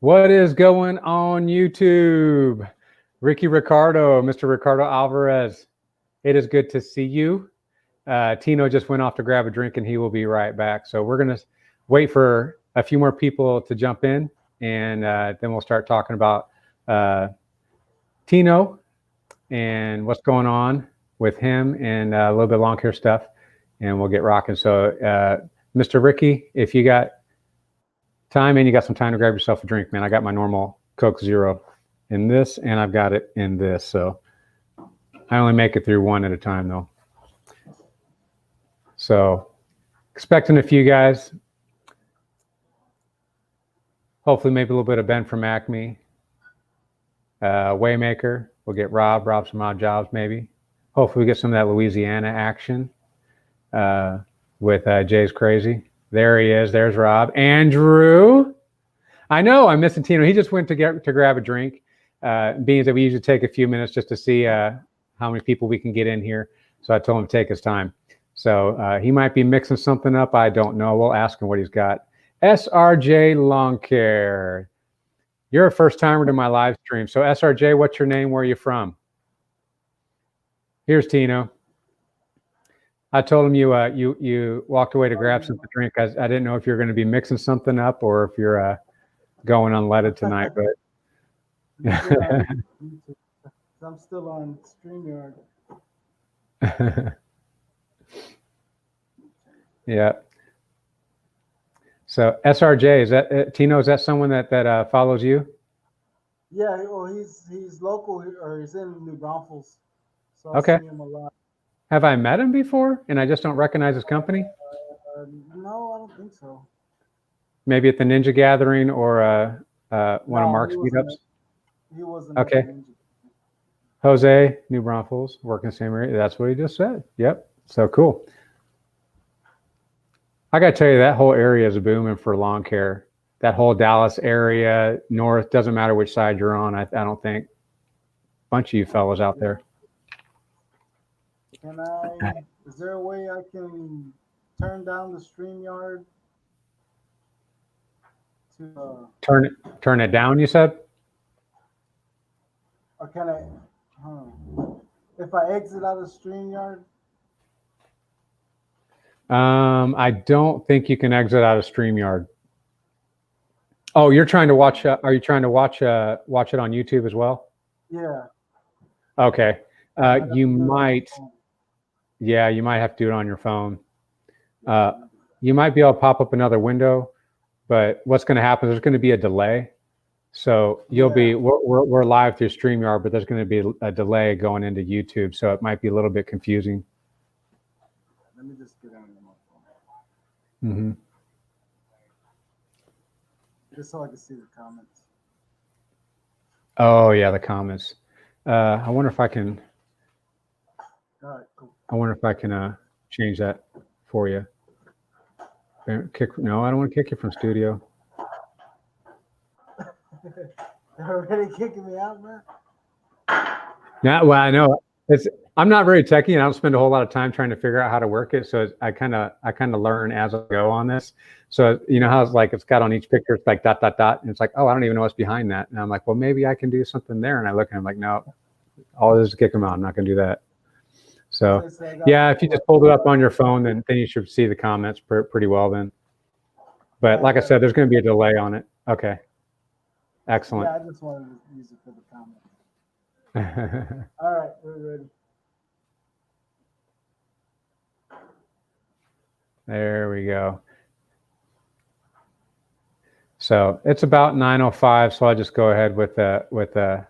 What is going on YouTube? Ricky Ricardo, Mr. Ricardo Alvarez. It is good to see you. Teno just went off to grab a drink and he will be right back. So we're going to wait for a few more people to jump in, and then we'll start talking about Teno and what's going on with him and a little bit of Lawncare stuff, and we'll get rocking. So Mr. Ricky, if you got time and you got some time to grab yourself a drink, man, I got my normal Coke Zero in this, and I've got it in this. So I only make it through one at a time, though. So expecting a few guys. Hopefully maybe a little bit of Ben from Acme. Waymaker. We'll get Rob some odd jobs maybe. Hopefully we get some of that Louisiana action with Jay's Crazy. There he is. There's Rob. Andrew. I know I'm missing Teno. He just went to grab a drink. Being that we usually take a few minutes just to see how many people we can get in here. So I told him to take his time. So he might be mixing something up. I don't know. We'll ask him what he's got. SRJ Lawncare. You're a first timer to my live stream. So SRJ, what's your name? Where are you from? Here's Teno. I told him you walked away to grab something to drink. I didn't know if you're going to be mixing something up or if you're going unleaded tonight. But I'm still on StreamYard. Yeah. So SRJ, is that Teno? Is that someone that follows you? Yeah. Well, he's local, or he's in New Braunfels. So okay. I see him a lot. Have I met him before and I just don't recognize his company? No, I don't think so. Maybe at the Ninja Gathering or one of Mark's meetups? He wasn't. Okay. Jose, New Braunfels, working the same area. That's what he just said. Yep. So cool. I got to tell you, that whole area is booming for lawn care. That whole Dallas area, north, doesn't matter which side you're on. I don't think. Bunch of you fellas out there. Is there a way I can turn down the StreamYard? Turn it down, you said? Or can I, if I exit out of StreamYard? I don't think you can exit out of StreamYard. Oh, you're trying to watch, are you trying to watch it on YouTube as well? Yeah. Okay. You might. Yeah, you might have to do it on your phone. You might be able to pop up another window, but what's going to happen is there's going to be a delay. So we're live through StreamYard, but there's going to be a delay going into YouTube. So it might be a little bit confusing. Let me just get on my phone. Mm-hmm. Just so I can see the comments. Oh yeah, the comments. I wonder if I can. All right, cool. I wonder if I can change that for you. No, I don't want to kick you from studio. They're already kicking me out, man. Yeah, well, I know. I'm not very techie, and I don't spend a whole lot of time trying to figure out how to work it. So I kind of learn as I go on this. So you know how it's like it's got on each picture, it's like ... and it's like, oh, I don't even know what's behind that. And I'm like, well, maybe I can do something there. And I look and I'm like, no, all this is kick them out. I'm not going to do that. So yeah, if you just pulled it up on your phone, then you should see the comments pretty well then. But like I said, there's going to be a delay on it. Okay. Excellent. Yeah, I just wanted to use it for the comments. All right, we're ready. There we go. So it's about 9:05, so I'll just go ahead with the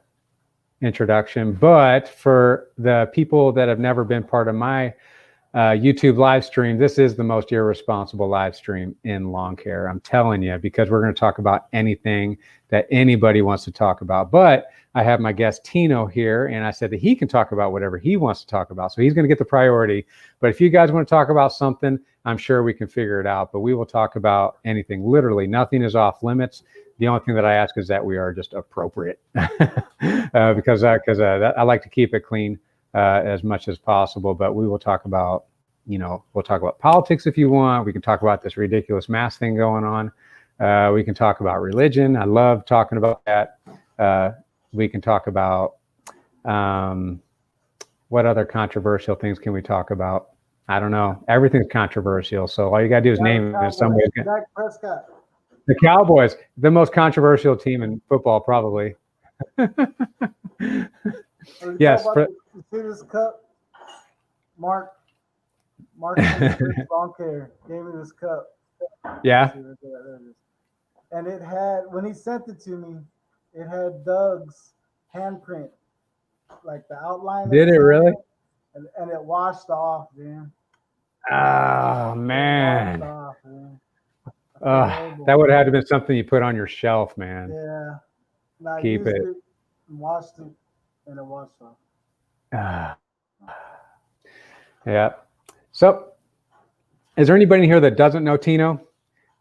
introduction. But for the people that have never been part of my YouTube live stream, this is the most irresponsible live stream in lawn care. I'm telling you, because we're going to talk about anything that anybody wants to talk about. But I have my guest Teno here, and I said that he can talk about whatever he wants to talk about. So he's going to get the priority. But if you guys want to talk about something, I'm sure we can figure it out. But we will talk about anything. Literally, nothing is off limits. The only thing that I ask is that we are just appropriate, because I like to keep it clean as much as possible. But we will talk about, we'll talk about politics if you want. We can talk about this ridiculous mask thing going on. We can talk about religion. I love talking about that. We can talk about what other controversial things can we talk about? I don't know. Everything's controversial. So all you got to do is name it in some way. Dak Prescott. The Cowboys, the most controversial team in football, probably. Yes. You see this cup? Mark Lawncare gave me this cup. Yeah. There it is. And it had, when he sent it to me, it had Doug's handprint, like the outline. Did it really? And it washed off, man. Oh, man. It washed off, man. That would have had to been something you put on your shelf, man. Yeah. And I Keep used it. And washed it, and it washed off. Yeah. So, is there anybody here that doesn't know Teno?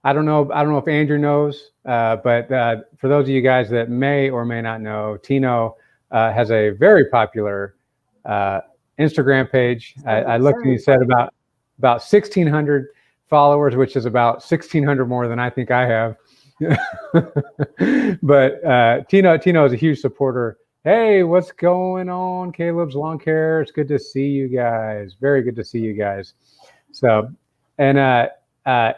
I don't know if Andrew knows, but for those of you guys that may or may not know, Teno has a very popular Instagram page. I looked and he said about 1,600 followers, which is about 1,600 more than I think I have. But Teno is a huge supporter. Hey, what's going on? Caleb's Lawn Care. It's good to see you guys. Very good to see you guys. So, and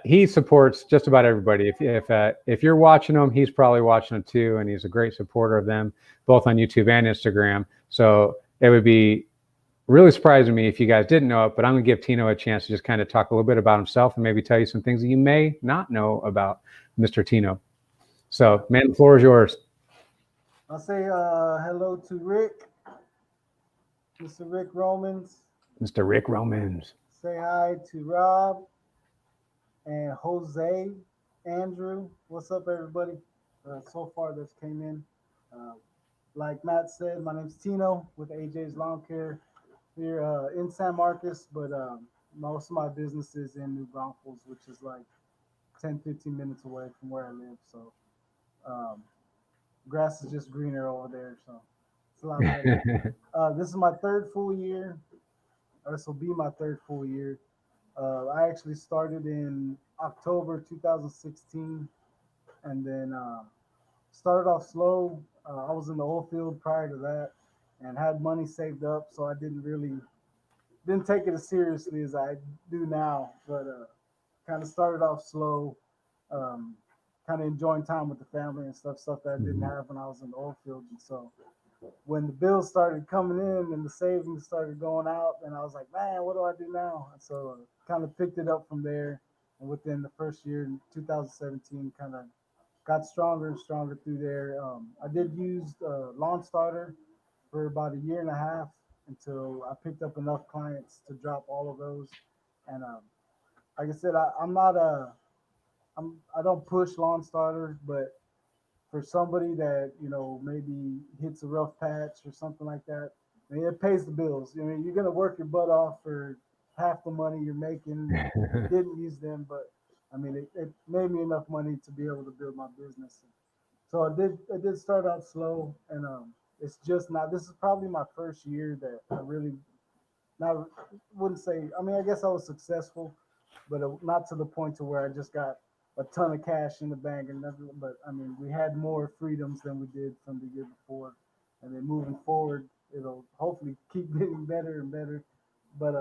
he supports just about everybody. If you're watching him, he's probably watching them too, and he's a great supporter of them, both on YouTube and Instagram. So it would be really surprising me if you guys didn't know it, but I'm going to give Teno a chance to just kind of talk a little bit about himself and maybe tell you some things that you may not know about Mr. Teno. So, man, the floor is yours. I'll say hello to Rick, Mr. Rick Romans. Mr. Rick Romans. Say hi to Rob and Jose, Andrew. What's up, everybody? So far, that's came in. Like Matt said, my name's Teno with AJ's Lawn Care here in San Marcos, but most of my business is in New Braunfels, which is like 10, 15 minutes away from where I live. So grass is just greener over there, so it's a lot better. This is my third full year. This will be my third full year. I actually started in October 2016, and then started off slow. I was in the oil field prior to that, and had money saved up, so I didn't take it as seriously as I do now. But kind of started off slow, kind of enjoying time with the family and stuff that I didn't have when I was in the oil field. And so when the bills started coming in and the savings started going out, and I was like, man, what do I do now? And so kind of picked it up from there. And within the first year in 2017, kind of got stronger and stronger through there. I did use Lawn Starter for about a year and a half until I picked up enough clients to drop all of those. And like I said, I don't push Lawn Starter, but for somebody that maybe hits a rough patch or something like that, I mean, it pays the bills. I mean, you're gonna work your butt off for half the money you're making. Didn't use them, but I mean, it made me enough money to be able to build my business. So I did start out slow, and it's just not. This is probably my first year that I really not wouldn't say. I mean, I guess I was successful, but not to the point to where I just got a ton of cash in the bank and nothing. But I mean, we had more freedoms than we did from the year before, and then moving forward, it'll hopefully keep getting better and better. But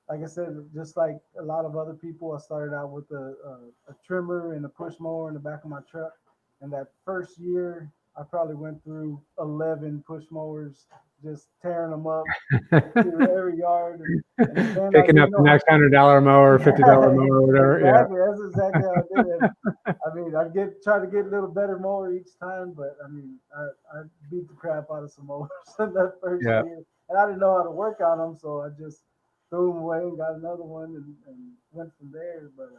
like I said, just like a lot of other people, I started out with a trimmer and a push mower in the back of my truck. And that first year, I probably went through 11 push mowers, just tearing them up through every yard. And picking up the next $100 mower, $50 mower, whatever. Exactly, yeah. That's exactly how I did it. I mean, try to get a little better mower each time, but I mean, I beat the crap out of some mowers in that first year, and I didn't know how to work on them, so I just threw them away and got another one and went from there. But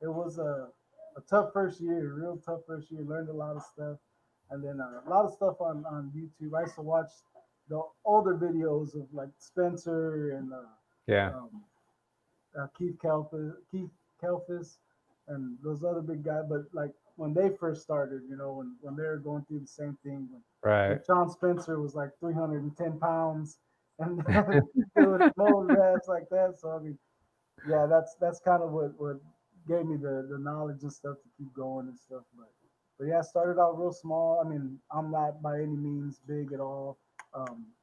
it was a tough first year, real tough first year. Learned a lot of stuff, and then a lot of stuff on YouTube. I used to watch the older videos of like Spencer and Keith Kelfis, and those other big guys. But like when they first started, when they were going through the same thing, when Sean Spencer was like 310 pounds and doing mowing grass like that. So I mean, yeah, that's kind of what gave me the knowledge and stuff to keep going and stuff. But yeah, I started out real small. I mean, I'm not by any means big at all.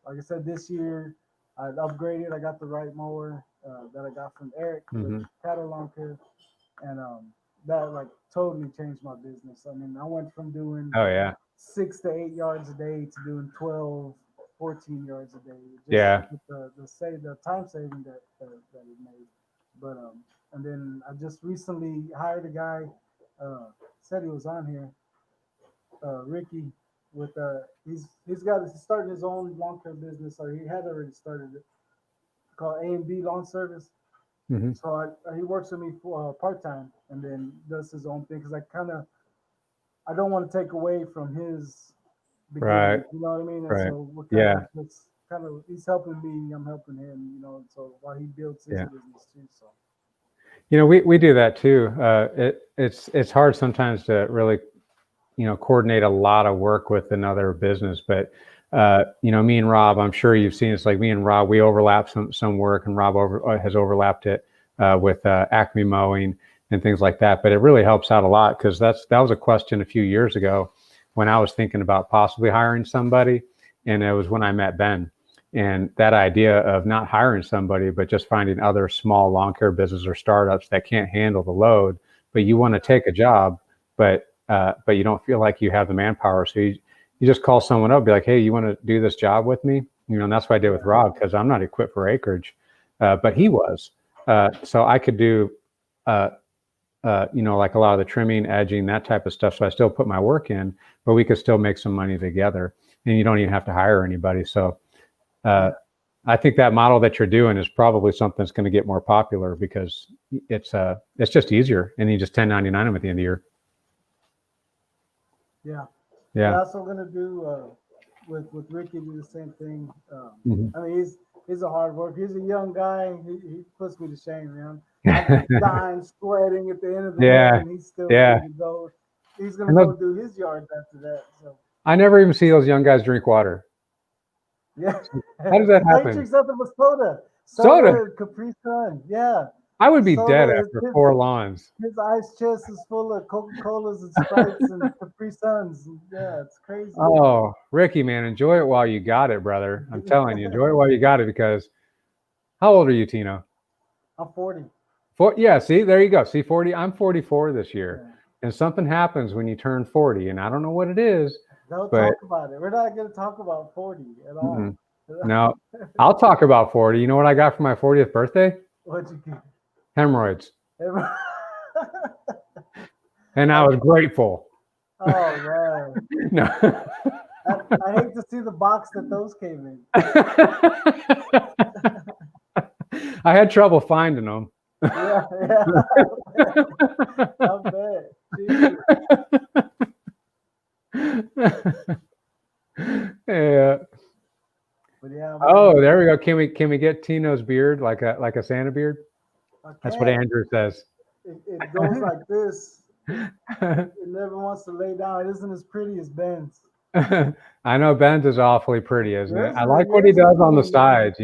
Like I said, this year I upgraded. I got the right mower that I got from Eric with Hmm. cattle lawn, and that like totally changed my business. I mean, I went from doing Oh yeah. 6 to 8 yards a day to doing 12, 14 yards a day, just Yeah. with the time saving that it made. But and then I just recently hired a guy. Said he was on here, Ricky. With he's starting his own lawn care business, or he had already started it, called A&B Lawn Service. Hmm. So he works with me for part time, and then does his own thing because I don't want to take away from his Right. beginning. You know what I mean? And Right. so we're Yeah. just kind of he's helping me, I'm helping him. So while he builds his Yeah. business too. So We do that too. It's hard sometimes to really coordinate a lot of work with another business, but me and Rob, I'm sure you've seen it's like me and Rob, we overlap some work, and Rob has overlapped it with Acme Mowing and things like that. But it really helps out a lot because that was a question a few years ago when I was thinking about possibly hiring somebody, and it was when I met Ben. And that idea of not hiring somebody, but just finding other small lawn care businesses or startups that can't handle the load, but you want to take a job, but you don't feel like you have the manpower. So you just call someone up, be like, hey, you want to do this job with me? And that's what I did with Rob, because I'm not equipped for acreage, but he was. So I could do, like a lot of the trimming, edging, that type of stuff. So I still put my work in, but we could still make some money together, and you don't even have to hire anybody. So I think that model that you're doing is probably something that's going to get more popular because it's just easier, and you just 1099 them at the end of the year. yeah, we're Yeah. also gonna do with Ricky do the same thing. Mhm. I mean, he's a hard worker. He's a young guy. He puts me to shame, man. I'm dying, sweating at the end of the day, Yeah. and he's still Yeah. ready to go. He's gonna And those, go do his yards after that. So I never even see those young guys drink water. yeah, How does that now he happen? drinks nothing but Soda. soda, and Capri Sun. Yeah, I would be dead soda. after 4 lawns. His ice chest is full of Coca Colas and Sprites and Capri Suns. Yeah, it's crazy. Oh, Ricky, man, enjoy it while you got it, brother. I'm telling you, enjoy it while you got it, because how old are you, Tino? I'm 40. Yeah, see, there you go. See, 40. I'm 44 this year. Yeah. And something happens when you turn 40, and I don't know what it is, Don't but talk about it. We're not going to talk about 40 at all. mm-mm. No, I'll talk about 40. You know what I got for my 40th birthday? What'd you get? Hemorrhoids. oh And I was grateful. man, No. I hate to see the box that those came in. I had trouble finding them. Yeah, I bet. Jeez. Yeah. But yeah, Oh, there we go. Can we get Tino's beard like a Santa beard? I That's what can't. Andrew says. It goes like this. It never wants to lay down. It isn't as pretty as Ben's. I know Ben's is awfully pretty, isn't it? Yours, I like what he yours is does on the getting sides,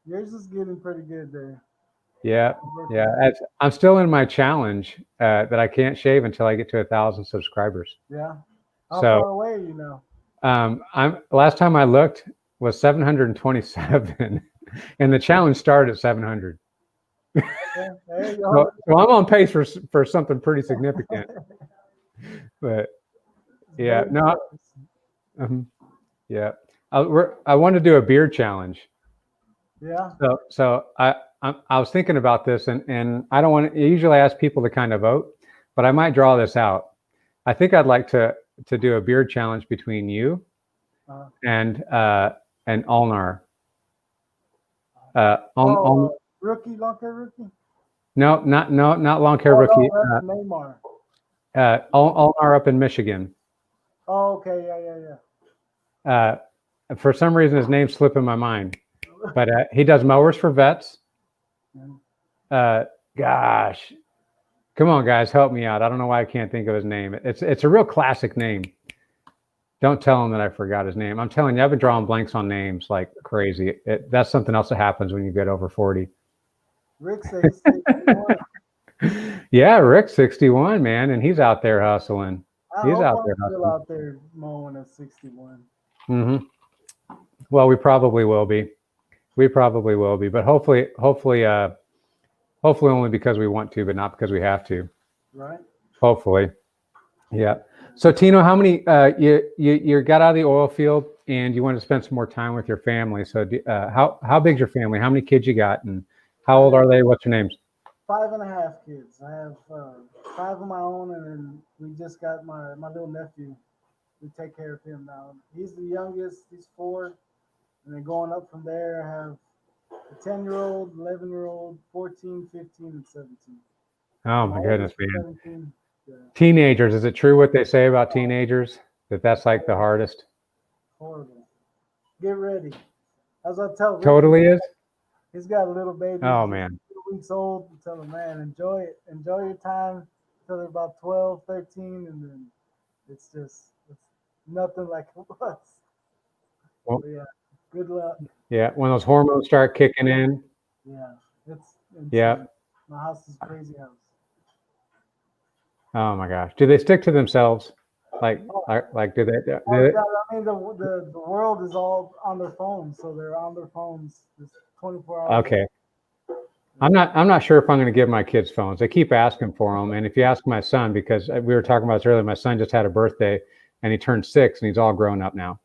yours is getting pretty good there. Yeah, I'm working yeah. on it. I'm still in my challenge that I can't shave until I get to 1,000 subscribers. Yeah. How So far away are you now? I'm last time I looked was 727, and the challenge started at 700. Yeah, there you So, go. so I'm on pace for something pretty significant. But yeah, Baby no, steps. yeah. I want to do a beard challenge. Yeah. So I was thinking about this, and I don't want to. Usually, I ask people to kind of vote, but I might draw this out. I think I'd like to do a beard challenge between you and Ulnar. Rookie, Lawncare rookie. No, not Lawncare rookie. No, that's Neymar. Ulnar up in Michigan. Oh, okay, yeah. For some reason, his name's slipping my mind, but he does mowers for vets. Gosh, come on, guys, help me out. I don't know why I can't think of his name. It's a real classic name. Don't tell him that I forgot his name. I'm telling you, I've been drawing blanks on names like crazy. That's something else that happens when you get over 40. Rick says 61. Yeah, Rick's 61, man, and he's out there hustling. I He's hope out I'm there still hustling. out there mowing at 61. Hmm. Well, we probably will be. We probably will be, but hopefully, only because we want to, but not because we have to. Right? Hopefully, yeah. So Tino, how many? You got out of the oil field and you want to spend some more time with your family. So how big's your family? How many kids you got, and how I old have are they? What's their names? 5.5 kids. I have 5 of my own, and then we just got my little nephew. We take care of him now. He's the youngest. He's 4, and then going up from there, I have a 10-year-old, 11-year-old, 14, 15, and 17. Oh My my goodness, oldest is man. 17. Yeah, Teenagers, is it true what they say about teenagers? That's like the hardest? horrible. Get ready. As I tell Ricky, Totally is. he's got a little baby. Oh He's man. 2 weeks old. I tell him, man, enjoy it. Enjoy your time until they're about 12, 13, and then it's nothing like it was. Well, But yeah, good luck. yeah, when those hormones start kicking in. Yeah, it's Yeah. insane. My house is a crazy house. Oh my gosh. Do they stick to themselves? Like, Oh, do they? oh God, I mean the world is all on their phones, so they're on their phones just 24 hours. Okay. I'm not sure if I'm going to give my kids phones. They keep asking for them, and if you ask my son, because we were talking about this earlier, my son just had a birthday, and he turned 6, and he's all grown up now.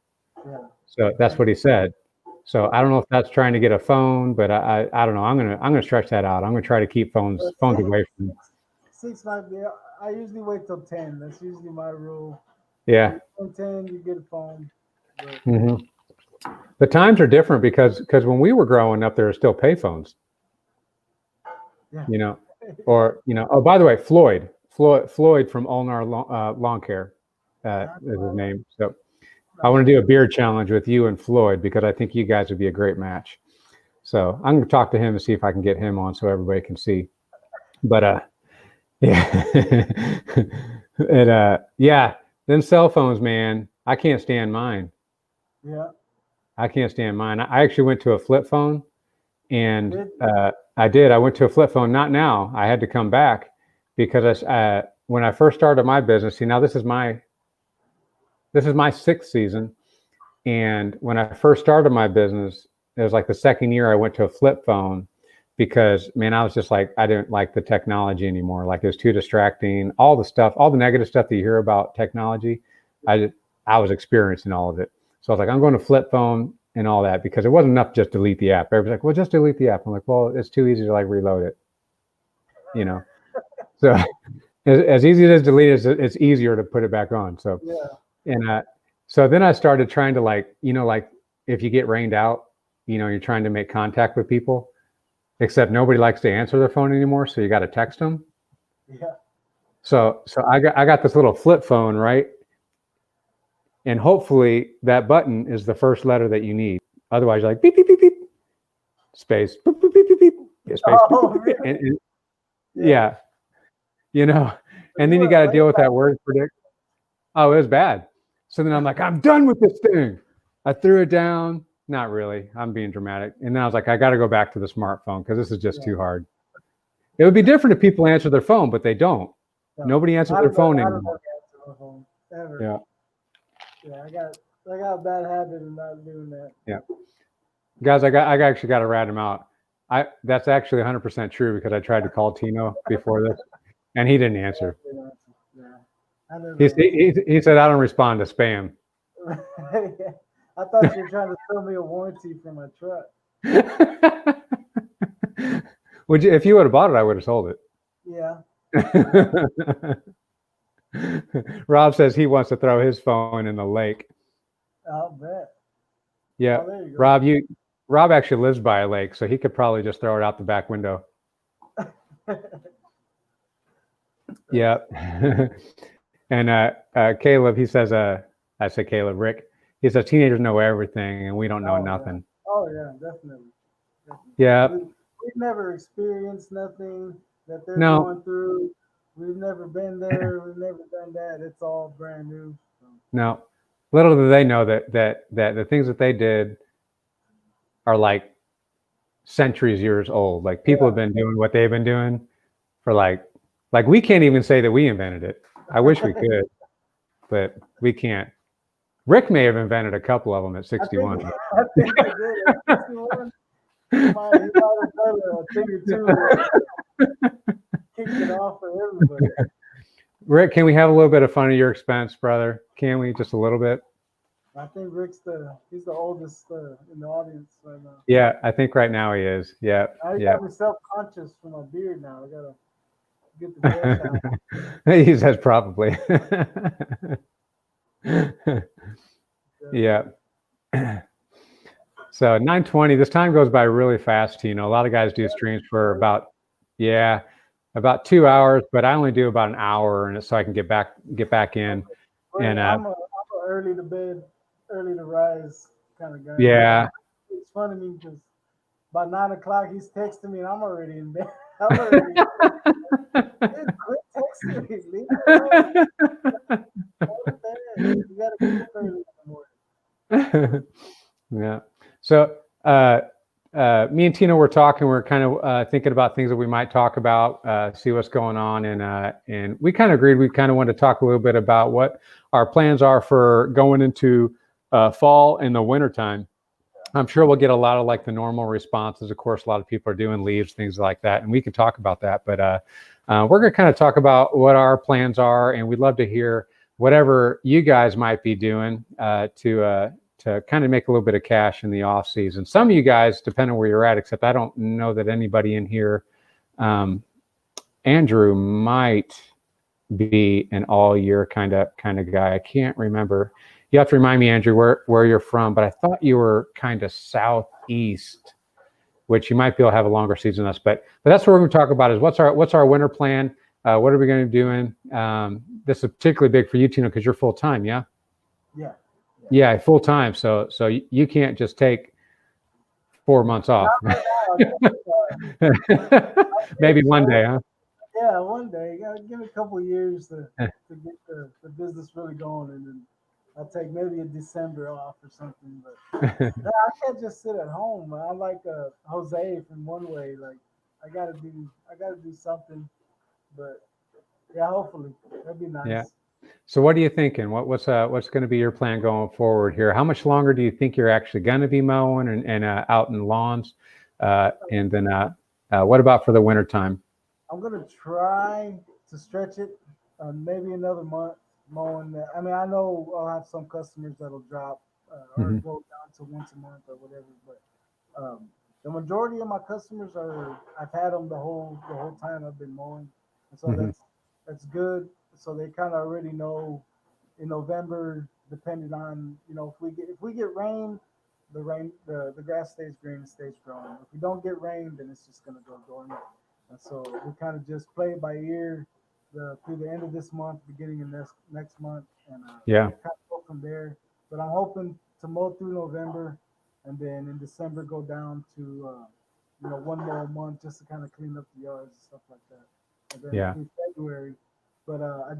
Yeah. So that's what he said. So I don't know if that's trying to get a phone, but I don't know. I'm gonna stretch that out. I'm gonna try to keep phones away from. 6 might be. I usually wait till 10. That's usually my rule. Yeah. From 10, you get a phone. But Hmm. The times are different because when we were growing up, there were still payphones. yeah, You know, or oh, by the way, Floyd from Ulnar Lawncare is his name. So I want to do a beard challenge with you and Floyd because I think you guys would be a great match. So I'm going to talk to him and see if I can get him on so everybody can see. But yeah, yeah. Then cell phones, man. I can't stand mine. yeah. I can't stand mine. I actually went to a flip phone, and Did I did. I went to a flip phone. Not now. I had to come back because when I first started my business. See, now this is my 6th season, and when I first started my business, it was like the second year I went to a flip phone because, man, I was just like, I didn't like the technology anymore. Like it was too distracting. All the stuff, all the negative stuff that you hear about technology, I was experiencing all of it. So I was like, I'm going to flip phone and all that because it wasn't enough to just delete the app. Everybody's like, well, just delete the app. I'm like, well, it's too easy to like reload it, you know? So as easy as delete it, it's easier to put it back on. So, yeah. and so then I started trying to like if you get rained out, you're trying to make contact with people, except nobody likes to answer their phone anymore. So you got to text them. Yeah. So I got this little flip phone, right? And hopefully that button is the first letter that you need. Otherwise, you're like beep beep beep beep, space, beep beep beep beep beep, space, beep, Oh, beep, beep, really? and Yeah. yeah, you know, So and you then you went got to way deal with back. that word predict. Oh, it was bad. So then I'm like, I'm done with this thing. I threw it down. Not really. I'm being dramatic. And then I was like, I got to go back to the smartphone because this is just Yeah. too hard. It would be different if people answer their phone, but they don't. No, Nobody answers I their don't know. phone I don't anymore. know the answer to my phone ever. Yeah. Yeah, I got a bad habit of not doing that. Yeah. Guys, I actually got to rat him out. That's actually 100% true because I tried to call Tino before this and he didn't answer. Yeah, I never He, answer. he said, I don't respond to spam. I thought you were trying to sell me a warranty for my truck. Would you, if you would have bought it, I would have sold it. Yeah. Rob says he wants to throw his phone in the lake. I'll bet. Yeah, Oh, there you go. Rob actually lives by a lake, so he could probably just throw it out the back window. Yeah. And Caleb, he says, I say Caleb, Rick, he says teenagers know everything and we don't know nothing. Yeah. Oh yeah, definitely. Yeah. We've never experienced nothing that they're No. going through. We've never been there. We've never done that. It's all brand new. So. No. Little do they know that the things that they did are like centuries years old. Like people have been doing what they've been doing for like Like we can't even say that we invented it. I wish we could, but we can't. Rick may have invented a couple of them at 61. I think he did. At 61, he might have done a thing or two, kicked it off for everybody. Rick, can we have a little bit of fun at your expense, brother? Can we? Just a little bit? I think he's the oldest in the audience right now. Yeah, I think right now he is. Yeah, I yeah. got me self-conscious for my beard now. I gotta get the brush out. He says probably. Yeah. So 9:20. This time goes by really fast. A lot of guys do streams for about 2 hours, but I only do about an hour, and so I can get back in. And I'm a early to bed, early to rise kind of guy. Yeah. It's funny to me because by 9 o'clock he's texting me and I'm already in bed. I'm already. Dude, quit texting me. Leave me alone. You gotta get up early in the morning. Yeah. So me and Teno were talking. We're kind of thinking about things that we might talk about, see what's going on, and we kind of agreed. We kind of wanted to talk a little bit about what our plans are for going into fall and the winter time. I'm sure we'll get a lot of like the normal responses. Of course, a lot of people are doing leaves, things like that, and we can talk about that. But we're going to kind of talk about what our plans are, and we'd love to hear whatever you guys might be doing to kind of make a little bit of cash in the off season. Some of you guys, depending on where you're at, except I don't know that anybody in here. Andrew might be an all year kind of guy. I can't remember. You have to remind me, Andrew, where you're from, but I thought you were kind of southeast, which you might be able to have a longer season than us. But that's what we're going to talk about is what's our winter plan? What are we going to be doing? This is particularly big for you, Teno, because you're full time, yeah? Yeah, full time. So you can't just take 4 months off. Maybe one day, huh? Yeah, one day. Give me a couple of years to get the business really going, and then I'll take maybe a December off or something. But I can't just sit at home. I'm like Jose from One Way. Like I gotta do something. But yeah, hopefully that'd be nice. Yeah. So what are you thinking? What's going to be your plan going forward here? How much longer do you think you're actually going to be mowing and out in lawns? And then what about for the winter time? I'm gonna try to stretch it maybe another month mowing. I mean, I know I'll have some customers that'll drop or go down to once a month or whatever, but the majority of my customers I've had them the whole time I've been mowing, and so that's good. So they kind of already know in November, depending on if we get rain, the grass stays green and stays growing. If we don't get rain, then it's just gonna go dormant. And so we kind of just play it by ear through the end of this month, beginning of next month, and kind of go from there. But I'm hoping to mow through November, and then in December go down to one more month just to kind of clean up the yards and stuff like that. And then through February. But I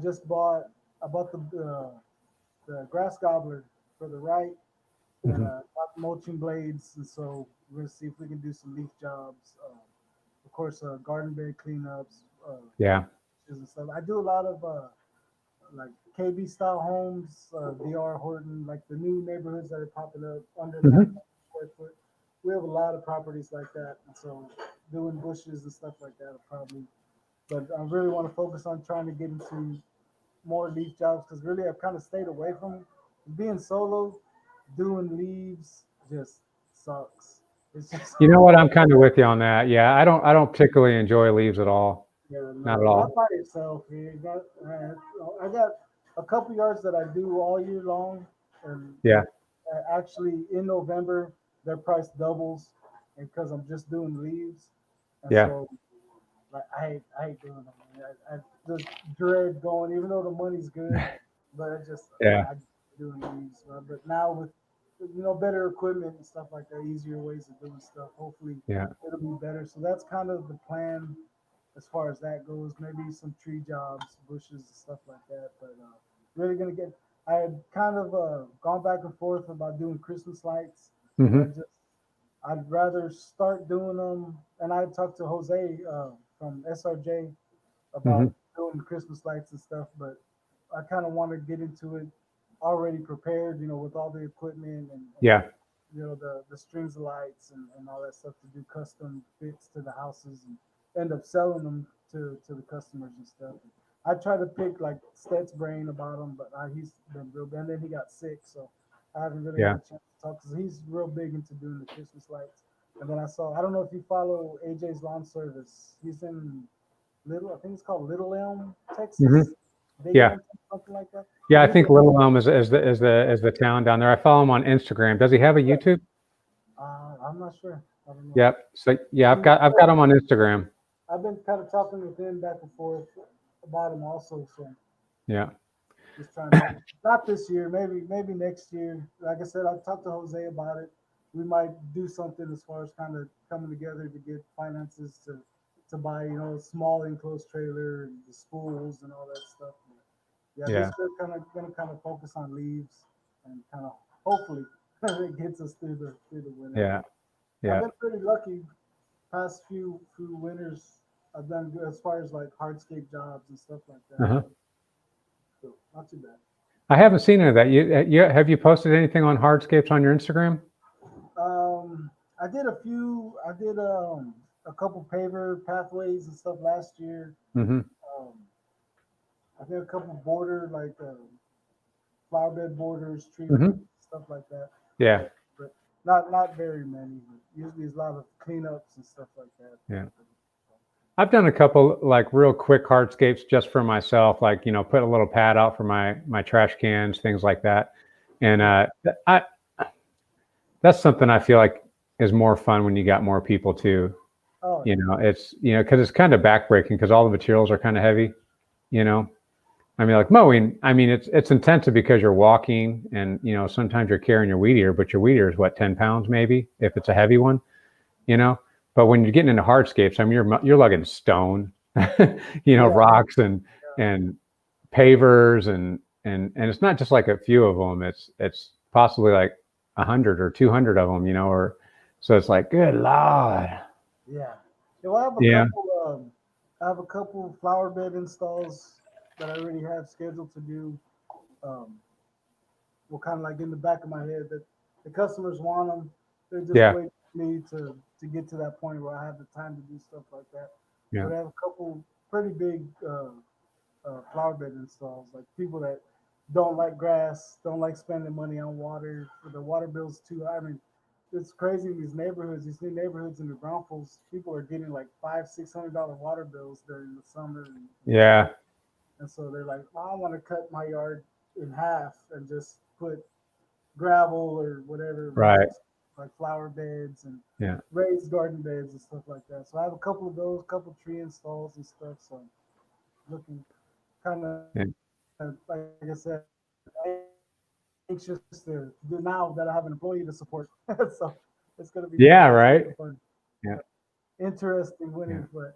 bought the grass gobbler for the right, and bought the mulching blades, and so we're gonna see if we can do some leaf jobs. Of course, garden bed cleanups. And stuff. I do a lot of like KB style homes, DR Horton, like the new neighborhoods that are popping up under the square foot. We have a lot of properties like that, and so doing bushes and stuff like that are probably. But I really want to focus on trying to get into more leaf jobs because really I've kind of stayed away from being solo. Doing leaves just sucks. It's just you know what? I'm kind of with you on that. Yeah, I don't particularly enjoy leaves at all. Yeah, not at all. Not by yourself. I got a couple yards that I do all year long, and actually in November their price doubles, and because I'm just doing leaves, and so like I hate doing them. I just dread going, even though the money's good, but I just I doing leaves. But now with better equipment and stuff like that, easier ways of doing stuff. Hopefully, it'll be better. So that's kind of the plan as far as that goes. Maybe some tree jobs, bushes, and stuff like that. But really gonna get. I had kind of gone back and forth about doing Christmas lights. I'd rather start doing them. And I talked to Jose from SRJ about doing Christmas lights and stuff, but I kind of want to get into it already prepared, with all the equipment and Yeah. the strings of lights and all that stuff to do custom fits to the houses and end up selling them to the customers and stuff. I try to pick like Stet's brain about him, but he's been real. And then he got sick, so I haven't really Yeah. had a chance to talk because he's real big into doing the Christmas lights. And then I don't know if you follow AJ's Lawn Service. He's in I think it's called Little Elm, Texas. Mhm. Big Yeah. Elm, something like that. Yeah, I He's think a- Little Elm is the town down there. I follow him on Instagram. Does he have a YouTube? I'm not sure. I don't know. Yep. So yeah, I've got him on Instagram. I've been kind of talking with him back and forth about him also. So Yeah. just trying to not this year, maybe next year. Like I said, I talked to Jose about it. We might do something as far as kind of coming together to get finances to buy, a small enclosed trailer and the spools and all that stuff. Yeah, Yeah. this year gonna kind of focus on leaves and kind of hopefully it gets us through the winter. Yeah. I've Yeah. been pretty lucky past few winters. I've done good as far as like hardscape jobs and stuff like that. Uh-huh. So not too bad. I haven't seen any of that. Have you posted anything on hardscapes on your Instagram? I did a few. I did a couple paver pathways and stuff last year. Mm-hmm. I did a couple border like flower bed borders, tree Mhm. stuff like that. Yeah. But not very many. But usually it's a lot of cleanups and stuff like that. Yeah. I've done a couple like real quick hardscapes just for myself, like put a little pad out for my trash cans, things like that. And that's something I feel like is more fun when you got more people too. Oh, It's because it's kind of backbreaking because all the materials are kind of heavy. I mean, like mowing. I mean, it's intensive because you're walking and sometimes you're carrying your weed eater, but your weed eater is what 10 pounds maybe if it's a heavy one. But when you're getting into hardscapes, I mean, you're lugging stone, rocks and pavers and it's not just like a few of them. It's possibly like 100 or 200 of them, or so it's like, good Lord. yeah. Well, I have a couple flower bed installs that I already have scheduled to do. Well, kind of like in the back of my head that the customers want them. They're just waiting for me to get to that point where I have the time to do stuff like that. Yeah. But I have a couple pretty big flower bed installs, like people that don't like grass, don't like spending money on water. The water bill's too high. I mean, it's crazy in these neighborhoods, these new neighborhoods in the Brownfields. People are getting like $500-$600 water bills during the summer. Yeah. And so they're like, I want to cut my yard in half and just put gravel or whatever, right? Like flower beds and raised garden beds and stuff like that. So I have a couple of those, couple tree installs and stuff. So looking kind of like I said, anxious to do now that I have an employee to support. So it's going to be right. Fun. Yeah, interesting winter. But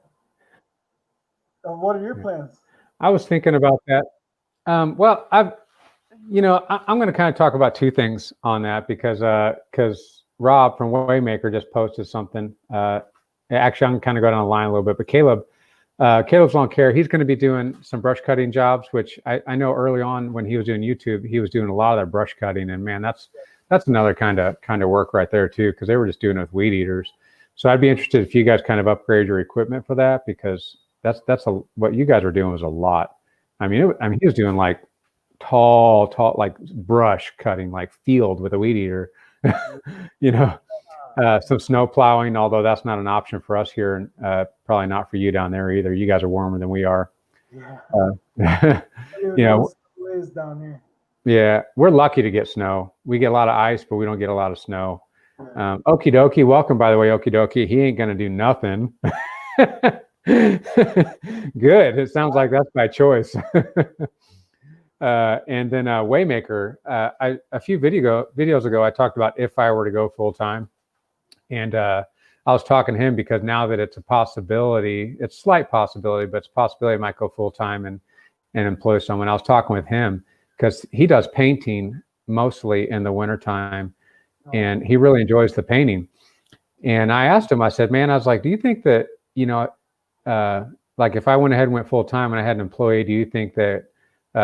what are your plans? I was thinking about that. Well, I'm going to kind of talk about two things on that because Rob from Waymaker just posted something. Actually, I'm kind of going down the line a little bit, but Caleb's Lawncare, he's going to be doing some brush cutting jobs, which I know early on when he was doing YouTube, he was doing a lot of that brush cutting, and man, that's another kind of work right there too, because they were just doing it with weed eaters. So I'd be interested if you guys kind of upgrade your equipment for that, because that's what you guys are doing was a lot. I mean, he was doing like tall, like brush cutting, like field with a weed eater, some snow plowing, although that's not an option for us here, and probably not for you down there either. You guys are warmer than we are. Yeah. Ways down here. Yeah, we're lucky to get snow. We get a lot of ice, but we don't get a lot of snow. Okie dokie, welcome, by the way, Okie dokie. He ain't gonna do nothing. Good. It sounds like that's by choice. And then Waymaker. A few videos ago, I talked about if I were to go full time, and I was talking to him because now that it's a possibility, it's a slight possibility, but it's a possibility I might go full time and employ someone. I was talking with him because he does painting mostly in the wintertime, and he really enjoys the painting. And I asked him, I said, man, I was like, do you think that, like if I went ahead and went full time and I had an employee, do you think that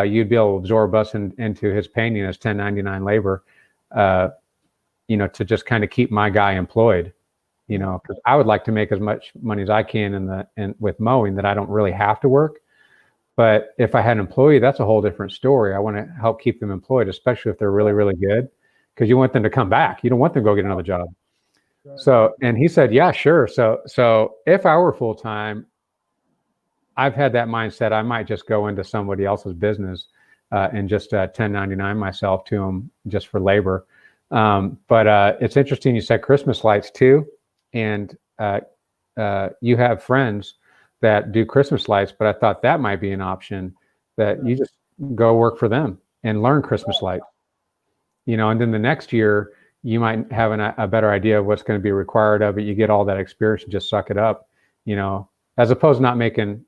you'd be able to absorb us into his painting as 1099 labor, to just kind of keep my guy employed, because I would like to make as much money as I can with mowing that I don't really have to work. But if I had an employee, that's a whole different story. I want to help keep them employed, especially if they're really, really good, because you want them to come back. You don't want them to go get another job. So, and he said, yeah, sure. So if I were full time, I've had that mindset. I might just go into somebody else's business and just 1099 myself to them just for labor. But it's interesting. You said Christmas lights too, and you have friends that do Christmas lights, but I thought that might be an option, that you just go work for them and learn Christmas lights, and then the next year you might have a better idea of what's going to be required of it. You get all that experience and just suck it up, as opposed to not making,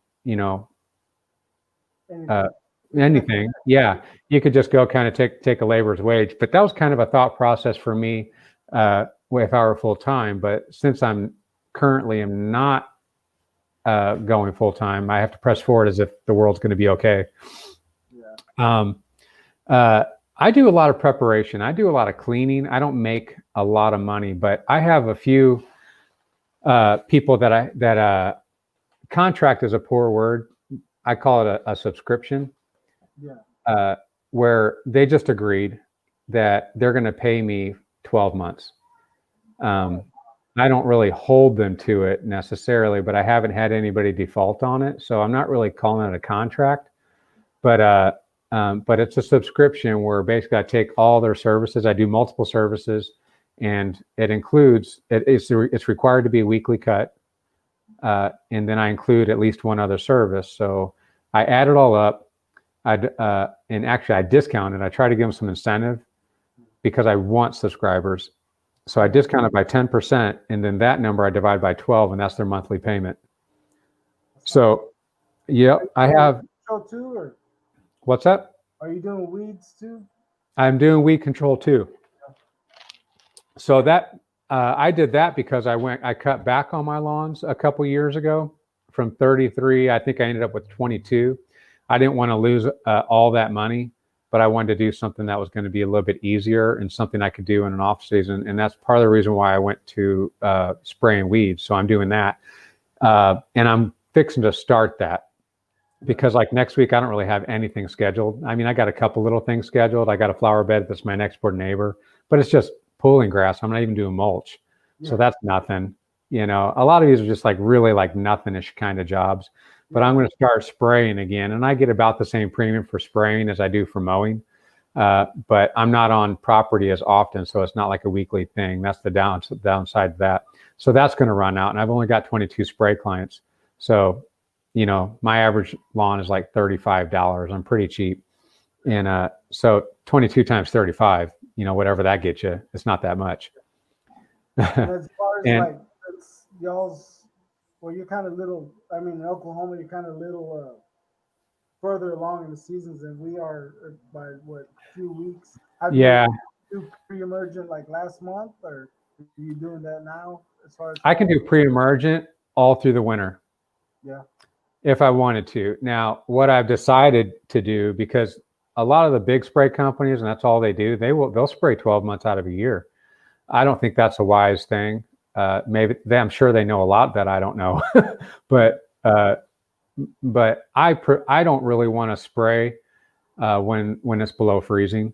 anything. Yeah. You could just go kind of take a laborer's wage, but that was kind of a thought process for me, if I were full time. But since I'm currently am not going full time, I have to press forward as if the world's going to be okay. Yeah. I do a lot of preparation. I do a lot of cleaning. I don't make a lot of money, but I have a few people that contract is a poor word. I call it a subscription. Yeah. Where they just agreed that they're going to pay me 12 months. I don't really hold them to it necessarily, but I haven't had anybody default on it. So I'm not really calling it a contract, but it's a subscription where basically I take all their services. I do multiple services, and it includes, it's required to be a weekly cut. And then I include at least one other service. So I add it all up. And actually I discount it. I try to give them some incentive because I want subscribers. So I discount it by 10%, and then that number I divide by 12, and that's their monthly payment. So, yeah, I have. Too, or what's that? Are you doing weeds too? I'm doing weed control too. So that I did that because I cut back on my lawns a couple years ago from 33. I think I ended up with 22. I didn't want to lose all that money, but I wanted to do something that was going to be a little bit easier and something I could do in an off season. And that's part of the reason why I went to spraying weeds. So I'm doing that. And I'm fixing to start that because like next week, I don't really have anything scheduled. I mean, I got a couple little things scheduled. I got a flower bed that's my next door neighbor, but it's just pulling grass. I'm not even doing mulch. Yeah. So that's nothing. A lot of these are just like really like nothing-ish kind of jobs. But I'm going to start spraying again, and I get about the same premium for spraying as I do for mowing. But I'm not on property as often, so it's not like a weekly thing. That's the downside of that. So that's going to run out, and I've only got 22 spray clients. So, my average lawn is like $35. I'm pretty cheap, and so 22 times 35, whatever that gets you, it's not that much. As far as like it's y'all's. Well, you're kind of little. I mean, in Oklahoma, you're kind of little further along in the seasons than we are by what, few weeks. Have you do pre-emergent like last month, or are you doing that now? As far as I can do pre-emergent all through the winter. Yeah. If I wanted to. Now, what I've decided to do, because a lot of the big spray companies, and that's all they do, they'll spray 12 months out of a year. I don't think that's a wise thing. Maybe I'm sure they know a lot that I don't know, but I don't really want to spray when it's below freezing,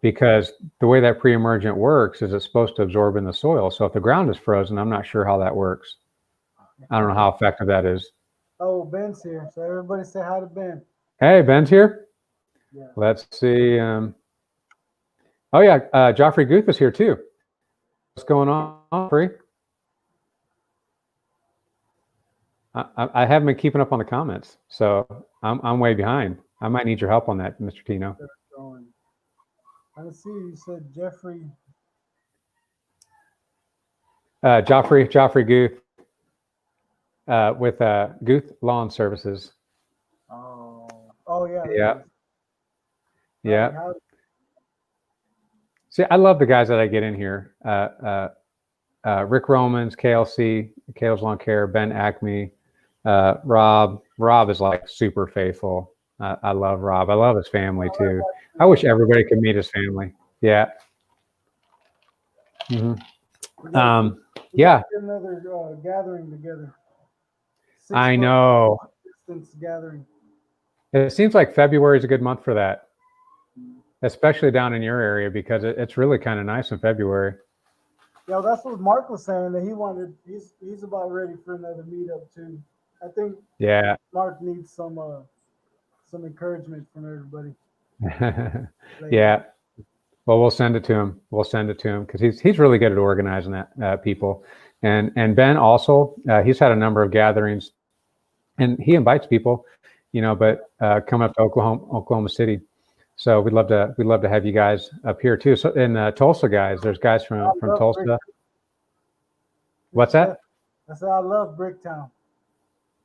because the way that pre-emergent works is it's supposed to absorb in the soil. So if the ground is frozen, I'm not sure how that works. I don't know how effective that is. Oh, Ben's here, so everybody say hi to Ben. Hey, Ben's here. Yeah. Let's see. Oh yeah, Joffrey Guth is here too. What's going on, Free? I haven't been keeping up on the comments, so I'm way behind. I might need your help on that, Mr. Teno. Let's see. You said Jeffrey. Joffrey Guth with Guth Lawn Services. Oh yeah. Yeah. Yeah. See, I love the guys that I get in here. Rick Romans, KLC, Kale's Lawncare, Ben Acme, Rob is like super faithful. I love Rob. I love his family too. I wish everybody could meet his family. Yeah. hmm We gotta Yeah, get another gathering together. I 6 month know. distance gathering. It seems like February is a good month for that, especially down in your area because it's really kind of nice in February. Yeah, that's what Mark was saying that he wanted. He's about ready for another meetup too. I think Yeah. Mark needs some encouragement from everybody lately. Yeah. Well, we'll send it to him. We'll send it to him because he's really good at organizing that people. And Ben also he's had a number of gatherings, and he invites people, but come up to Oklahoma City. So we'd love to have you guys up here too. So in Tulsa, guys, there's guys I from love Brick. Tulsa. What's that? I said I love Bricktown.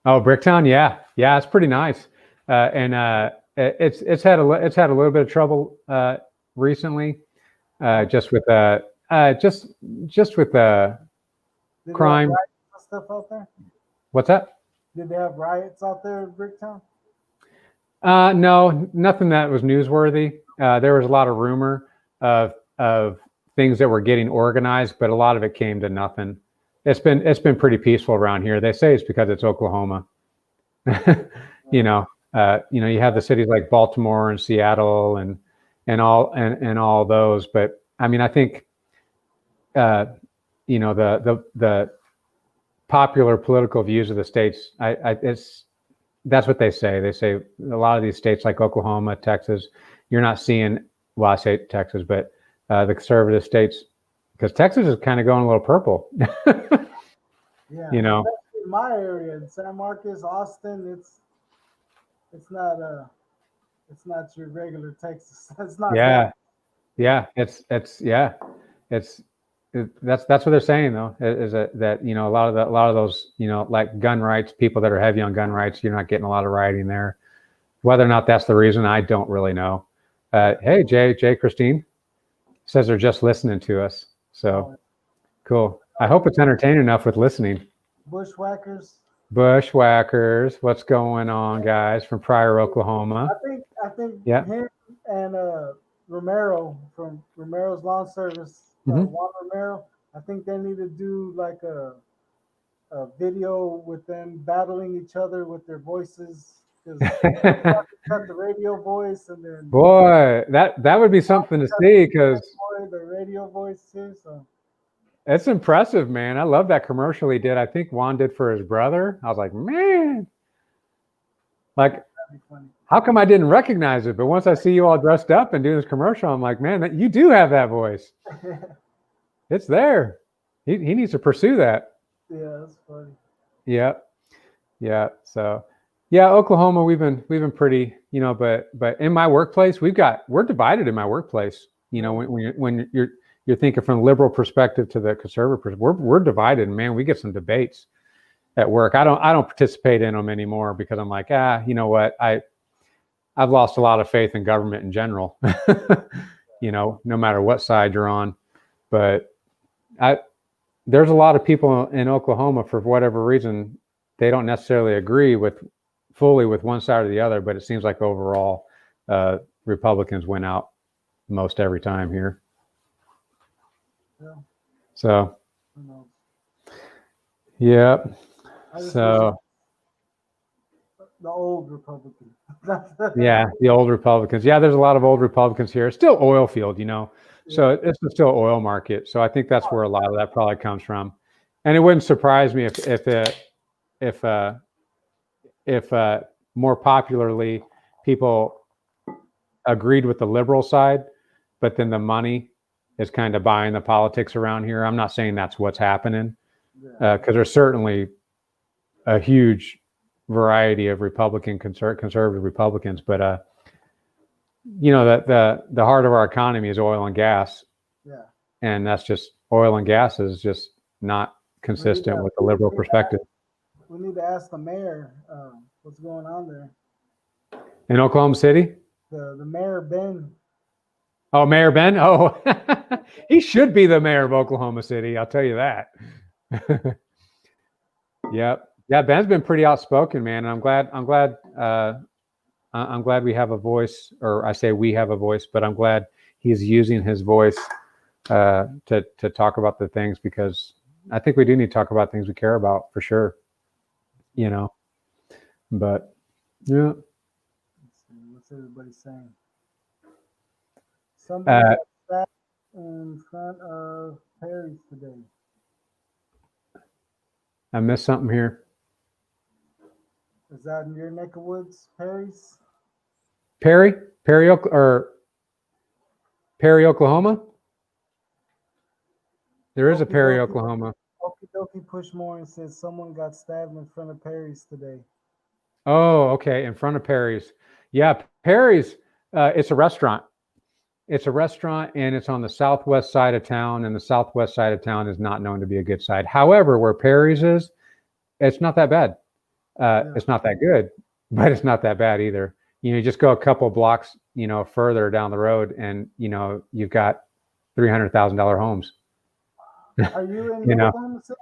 Oh, Bricktown, yeah, it's pretty nice, and it's had a little bit of trouble recently, just with just with Did they have crime. riots and stuff out there? What's that? Did they have riots out there in Bricktown? No, nothing that was newsworthy. There was a lot of rumor of things that were getting organized, but a lot of it came to nothing. It's been pretty peaceful around here. They say it's because it's Oklahoma. you know, you have the cities like Baltimore and Seattle and all those, but I mean, I think the popular political views of the states, that's what they say. They say a lot of these states like Oklahoma, Texas, you're not seeing, well, I say Texas, but the conservative states, because Texas is kind of going a little purple. Yeah, You know, especially in my area, in San Marcos, Austin, it's not your regular Texas. It's not yeah, that. yeah, that's what they're saying though, is that a lot of those like gun rights people that are heavy on gun rights, you're not getting a lot of rioting there. Whether or not that's the reason, I don't really know. Hey, Jay Christine says they're just listening to us. So cool. I hope it's entertaining enough with listening. Bushwhackers. Bushwhackers, what's going on, guys, from Pryor, Oklahoma? I think Yeah. him and Romero from Romero's Lawn Service, hmm Juan Romero. I think they need to do like a video with them battling each other with their voices because cut the radio voice and then Boy, that would be something to see because the radio voice too. So it's impressive, man. I love that commercial he did. I think Juan did for his brother. I was like, man, like, that'd be funny. how come I didn't recognize it? But once I see you all dressed up and doing this commercial, I'm like, man, you do have that voice. It's there. He needs to pursue that. Yeah, that's funny. Yeah. Yeah. So yeah, Oklahoma, we've been pretty, but in my workplace, we're divided in my workplace. When you're thinking from the liberal perspective to the conservative perspective, we're divided, and man, we get some debates at work. I don't participate in them anymore because I'm like, you know what? I've lost a lot of faith in government in general, no matter what side you're on. But there's a lot of people in Oklahoma, for whatever reason, they don't necessarily agree fully with one side or the other, but it seems like overall Republicans win out most every time here. Yeah. So, Who knows? yeah. I just So, wish the old Republican. yeah, the old Republicans. Yeah, there's a lot of old Republicans here. It's still oil field, so it's still oil market. So I think that's where a lot of that probably comes from. And it wouldn't surprise me if more popularly people agreed with the liberal side, but then the money is kind of buying the politics around here. I'm not saying that's what's happening, because there's certainly a huge variety of conservative Republicans, but that the heart of our economy is oil and gas, and that's just oil and gas is just not consistent with the liberal perspective. We need to ask the mayor what's going on there. In Oklahoma City? The mayor, Ben. Oh, Mayor Ben? Oh, he should be the mayor of Oklahoma City. I'll tell you that. Yep. Yeah, Ben's been pretty outspoken, man. And I'm glad we have a voice, or I say we have a voice, but I'm glad he's using his voice to talk about the things, because I think we do need to talk about things we care about for sure. You know, but yeah. Let's see, what's everybody saying? Somebody Uh, got sat in front of Perry's today. I missed something here. Is that in your neck of woods, Perry's? Perry, or Perry, Oklahoma. There is a Okie Perry, dokie, Oklahoma. okie dokie push more and says someone got stabbed in front of Perry's today. Oh, okay, in front of Perry's. Yeah, Perry's. It's a restaurant. It's a restaurant, and it's on the southwest side of town. And the southwest side of town is not known to be a good side. However, where Perry's is, it's not that bad. Yeah. It's not that good, but it's not that bad either. You just go a couple blocks, further down the road, and you've got $300,000 homes. Are you in You know Oklahoma City?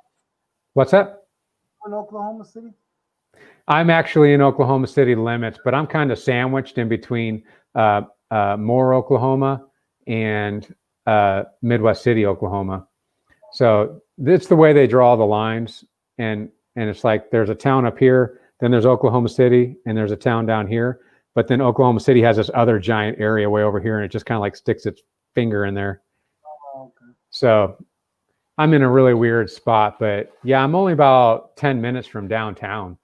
what's that? In Oklahoma City? I'm actually in Oklahoma City limits, but I'm kind of sandwiched in between Moore, Oklahoma, and Midwest City, Oklahoma. So it's the way they draw the lines, and it's like there's a town up here, then there's Oklahoma City, and there's a town down here. But then Oklahoma City has this other giant area way over here, and it just kind of like sticks its finger in there. Oh, okay. So I'm in a really weird spot, but yeah, I'm only about 10 minutes from downtown.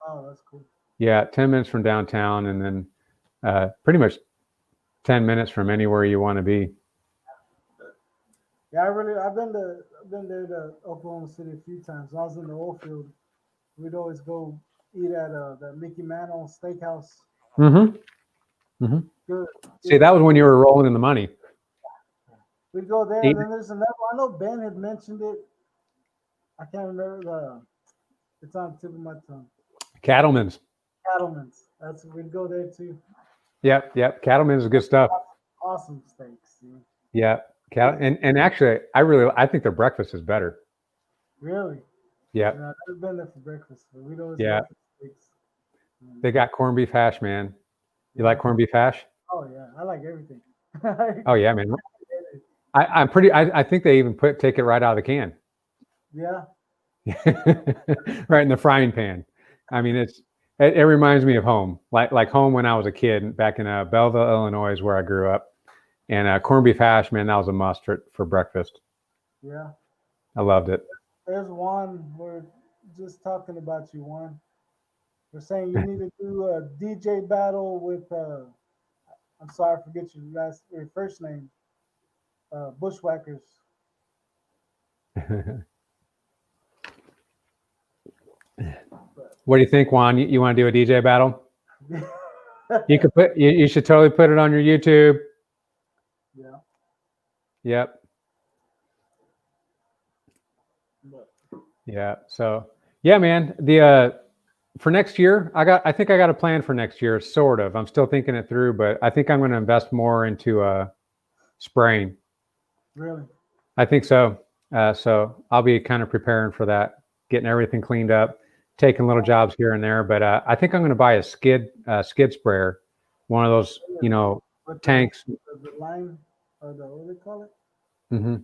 Oh, that's cool. Yeah, 10 minutes from downtown, and then pretty much 10 minutes from anywhere you want to be. Yeah, I've been there to Oklahoma City a few times. When I was in the oil field, we'd always go eat at the Mickey Mantle Steakhouse. Mm-hmm. Mm-hmm. Good. See, that was when you were rolling in the money. We'd go there, and then there's another. I know Ben had mentioned it. I can't remember it's on the tip of my tongue. Cattleman's. We'd go there too. Yep. Cattleman's is good stuff. Awesome steaks. See? Yeah. And actually, I think their breakfast is better. Really? Yeah. I've never been there for breakfast, but we'd always Yeah. go for steaks. They got corned beef hash, man. You like corned beef hash? Oh yeah, I like everything. Oh yeah, man. I think they even take it right out of the can. Yeah. Right in the frying pan. I mean, it reminds me of home, like home when I was a kid back in Belleville, Illinois, is where I grew up. And corned beef hash, man, that was a must for breakfast. Yeah. I loved it. There's Juan. We're just talking about you, Juan. We're saying you need to do a DJ battle with. I'm sorry, I forget your first name. Bushwhackers. What do you think, Juan? You want to do a DJ battle? You should totally put it on your YouTube. Yeah. Yep. Yeah. So yeah, man. For next year, I think I got a plan for next year, sort of. I'm still thinking it through, but I think I'm going to invest more into spraying. Really? I think so. So I'll be kind of preparing for that, getting everything cleaned up, taking little jobs here and there. But I think I'm going to buy a skid sprayer, one of those, tanks. The line, or what do they call it? Mm-hmm.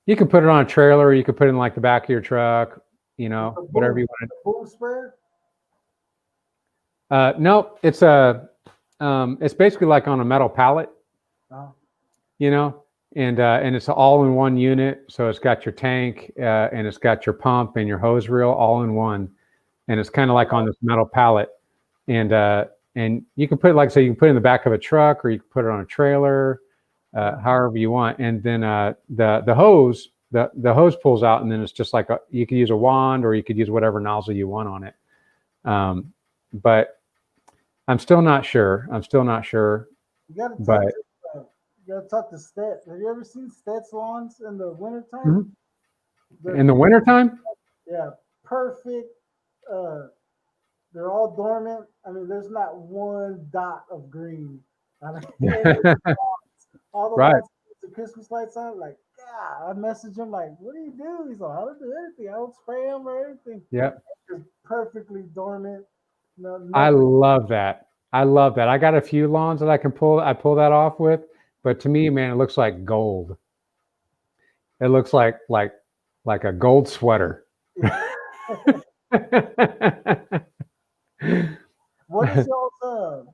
You can put it on a trailer, or you could put it in like the back of your truck, whatever you want to do. Boom sprayer? No, it's basically like on a metal pallet, and it's all in one unit. So it's got your tank, and it's got your pump and your hose reel all in one, and it's kind of like on this metal pallet, and you can put it, like I say, you can put it in the back of a truck, or you can put it on a trailer, however you want. And then the hose pulls out, and then it's just like you could use a wand, or you could use whatever nozzle you want on it. But I'm still not sure. You gotta talk to Stet. Have you ever seen Stet's lawns in the wintertime? Mm-hmm. In the wintertime? Yeah, perfect. They're all dormant. I mean, there's not one dot of green. All the Right. lights, the Christmas lights on, like, I messaged him like, what do you do? He's like, I don't do anything. I don't spray him or anything. Yeah. Just perfectly dormant. No, I nothing. love that. I love that. I got a few lawns that I can pull. I pull that off with, but to me, man, it looks like gold. It looks like a gold sweater. What is y'all's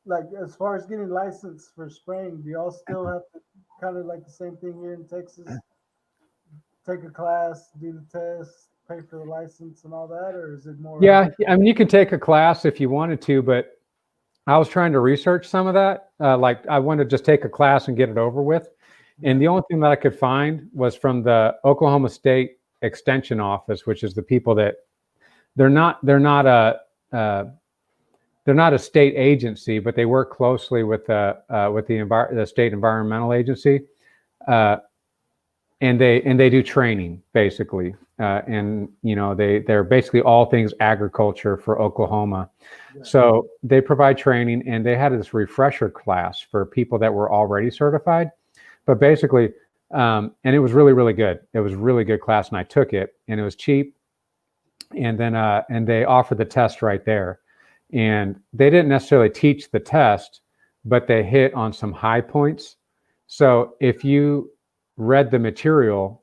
like as far as getting licensed for spraying? Do y'all still have to kind of like the same thing here in Texas? Take a class, do the test, pay for the license and all that, or is it more Yeah, I mean, you can take a class if you wanted to, but I was trying to research some of that. Like, I wanted to just take a class and get it over with. And the only thing that I could find was from the Oklahoma State Extension Office, which is the people that they're not a state agency, but they work closely with the state environmental agency, and they do training basically, and they're basically all things agriculture for Oklahoma. Yeah. So they provide training, and they had this refresher class for people that were already certified. But basically, and it was really, really good. It was a really good class, and I took it, and it was cheap. And then and they offered the test right there. And they didn't necessarily teach the test, but they hit on some high points. So if you read the material,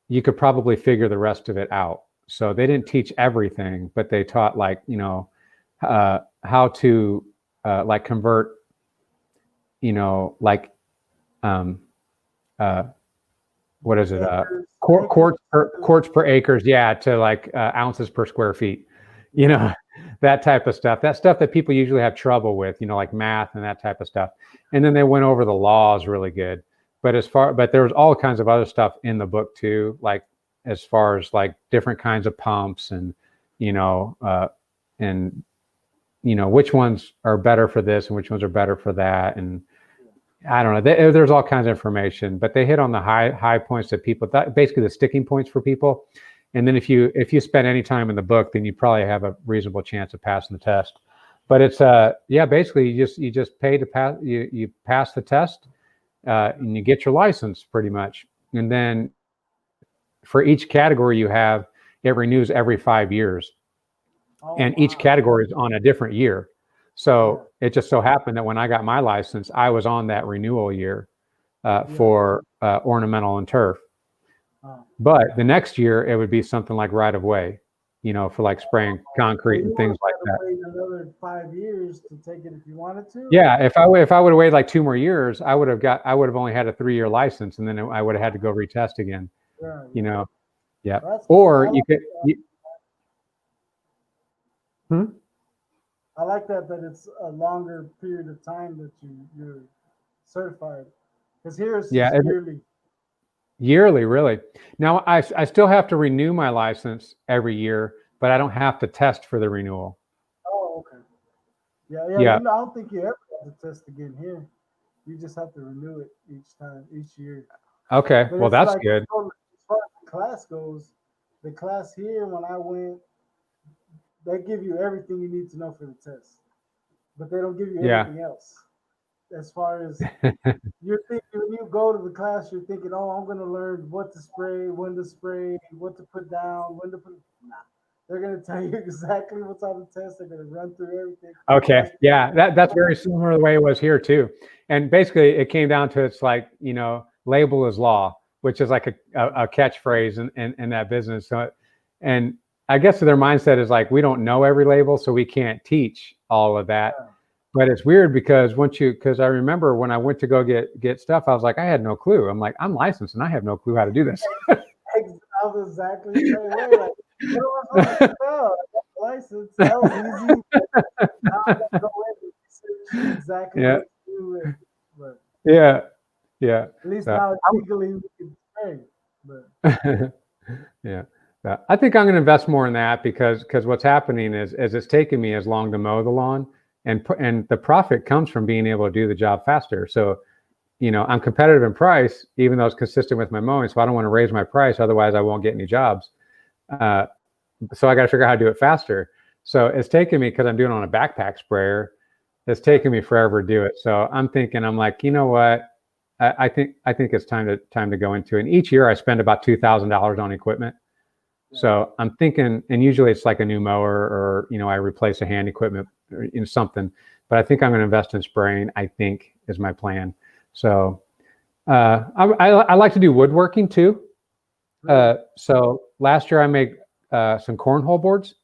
you could probably figure the rest of it out. So they didn't teach everything, but they taught how to like convert, what is it? Quarts per acres, yeah, to like ounces per square feet. That type of stuff. That stuff that people usually have trouble with, like math and that type of stuff. And then they went over the laws really good. But there was all kinds of other stuff in the book too, like as far as like different kinds of pumps and which ones are better for this and which ones are better for that. And I don't know. There's all kinds of information, but they hit on the high points that people, basically the sticking points for people. And then if you spend any time in the book, then you probably have a reasonable chance of passing the test. But it's basically you just pay to pass. You pass the test, and you get your license pretty much. And then for each category you have, it renews every 5 years, and each category is on a different year. So it just so happened that when I got my license, I was on that renewal year for ornamental and turf. But the next year it would be something like right of way, for like spraying concrete and things like that. Wait another 5 years to take it if you wanted to. Yeah, if I would have waited like 2 more years, I would have only had a 3-year license, and then I would have had to go retest again. Yeah. Yeah. Or you could. I like that it's a longer period of time that you're certified. Because here it's yearly. Yearly, really. Now I still have to renew my license every year, but I don't have to test for the renewal. Oh, okay. Yeah. I don't think you ever have to test again here. You just have to renew it each year. Okay, well that's good. As far as the class goes, the class here when I went, they give you everything you need to know for the test, but they don't give you anything else. As far as you're thinking, when you go to the class, you're thinking, "Oh, I'm going to learn what to spray, when to spray, what to put down, when to put." Nah, they're going to tell you exactly what's on the test. They're going to run through everything. Okay, yeah, that's very similar to the way it was here too. And basically, it came down to it's like label is law, which is like a catchphrase in that business. So, and I guess their mindset is like we don't know every label, so we can't teach all of that. Yeah. But it's weird because because I remember when I went to go get stuff, I was like, I had no clue. I'm like, I'm licensed and I have no clue how to do this. I was exactly the same way. Like, what am I supposed to do? I got a license. That was easy. Now I got to go in and research exactly what to do. But yeah. At least now legally we can spray. But yeah. I think I'm going to invest more in that because what's happening is it's taken me as long to mow the lawn. And the profit comes from being able to do the job faster. So, I'm competitive in price, even though it's consistent with my mowing. So I don't want to raise my price. Otherwise, I won't get any jobs. So I got to figure out how to do it faster. So it's taken me, because I'm doing it on a backpack sprayer, it's taken me forever to do it. So I'm thinking, I'm like, you know what? I think it's time to go into it. And each year I spend about $2,000 on equipment. So I'm thinking, and usually it's like a new mower or, I replace a hand equipment or something, but I think I'm going to invest in spraying, I think is my plan. So I like to do woodworking too. So last year I made some cornhole boards.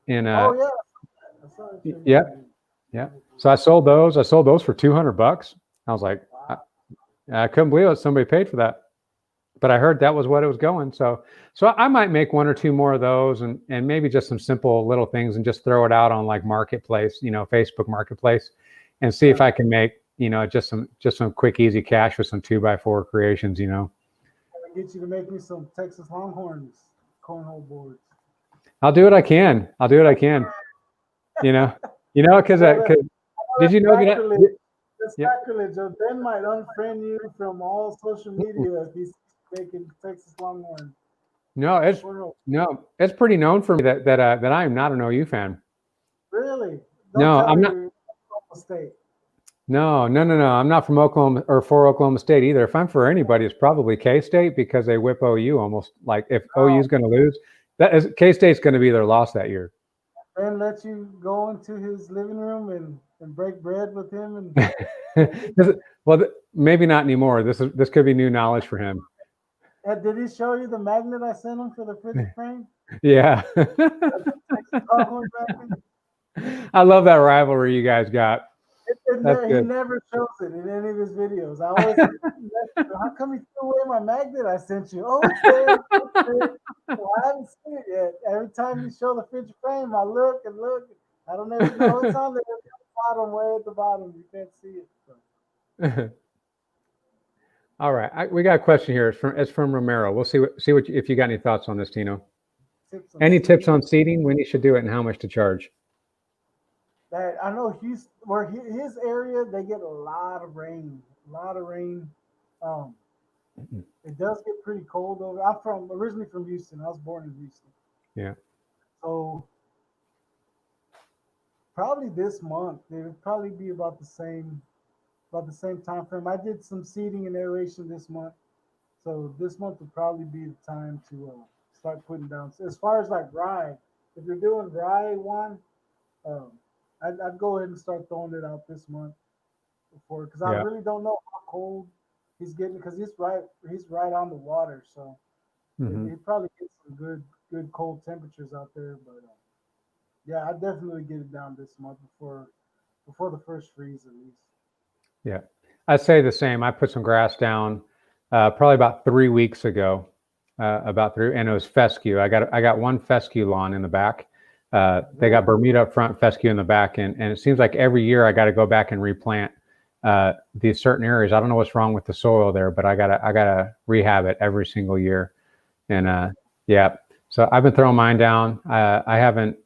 And yeah. So I sold those. For $200. I was like, I couldn't believe it. Somebody paid for that. But I heard that was what it was going. So I might make one or two more of those and maybe just some simple little things and just throw it out on like Marketplace, Facebook Marketplace, and see if I can make, just some quick, easy cash with some 2x4 creations, I'll get you to make me some Texas Longhorns cornhole boards. I'll do what I can. Because did you know that? That's sacrilege. Ben might unfriend you from all social media if he's making Texas Longhorn. No, it's pretty known for me that I am not an OU fan. Really? No, I'm not. State. No. I'm not from Oklahoma or for Oklahoma State either. If I'm for anybody, it's probably K-State because they whip OU almost like if OU's going to lose, K-State's going to be their loss that year. Ben let you go into his living room and break bread with him well, maybe not anymore. This could be new knowledge for him. Did he show you the magnet I sent him for the fridge frame? Yeah. I love that rivalry you guys got. He never shows it in any of his videos. I always say, how come he threw away my magnet I sent you? Oh, it's there. Well, I haven't seen it yet. Every time you show the fridge frame, I look and look. I don't ever know it's on there. It's bottom, way at the bottom. You can't see it. So. All right, we got a question here. It's from Romero. We'll see if you got any thoughts on this, Teno. Tips on seating? When you should do it, and how much to charge? I know his area, they get a lot of rain. It does get pretty cold over. I'm originally from Houston. I was born in Houston. Yeah. So probably this month, they would probably be about the same time frame. I did some seeding and aeration this month, so this month would probably be the time to start putting down. As far as like rye, if you're doing rye one, I'd go ahead and start throwing it out this month because I really don't know how cold he's getting because he's right on the water, so he probably gets some good cold temperatures out there. But yeah, I definitely get it down this month before the first freeze at least. Yeah, I'd say the same. I put some grass down probably about 3 weeks ago, and it was fescue. I got one fescue lawn in the back. They got Bermuda up front, fescue in the back, and it seems like every year I got to go back and replant these certain areas. I don't know what's wrong with the soil there, but I gotta rehab it every single year. And so I've been throwing mine down. I haven't.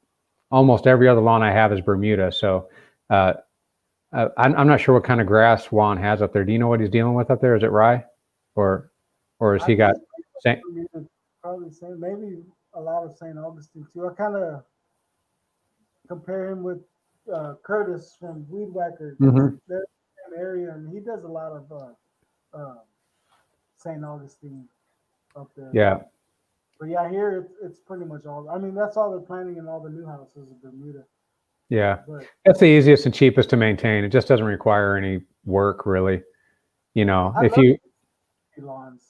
Almost every other lawn I have is Bermuda, so. I'm not sure what kind of grass Juan has up there. Do you know what he's dealing with up there? Is it rye, or has he got? Probably same. Maybe a lot of St. Augustine too. I kind of compare him with Curtis from Weed Whacker. They're in the same area, and he does a lot of St. Augustine up there. Yeah. But yeah, here it's pretty much all. I mean, that's all they're planting in all the new houses in Bermuda. Yeah, that's the easiest and cheapest to maintain. It just doesn't require any work, really. If you lawns,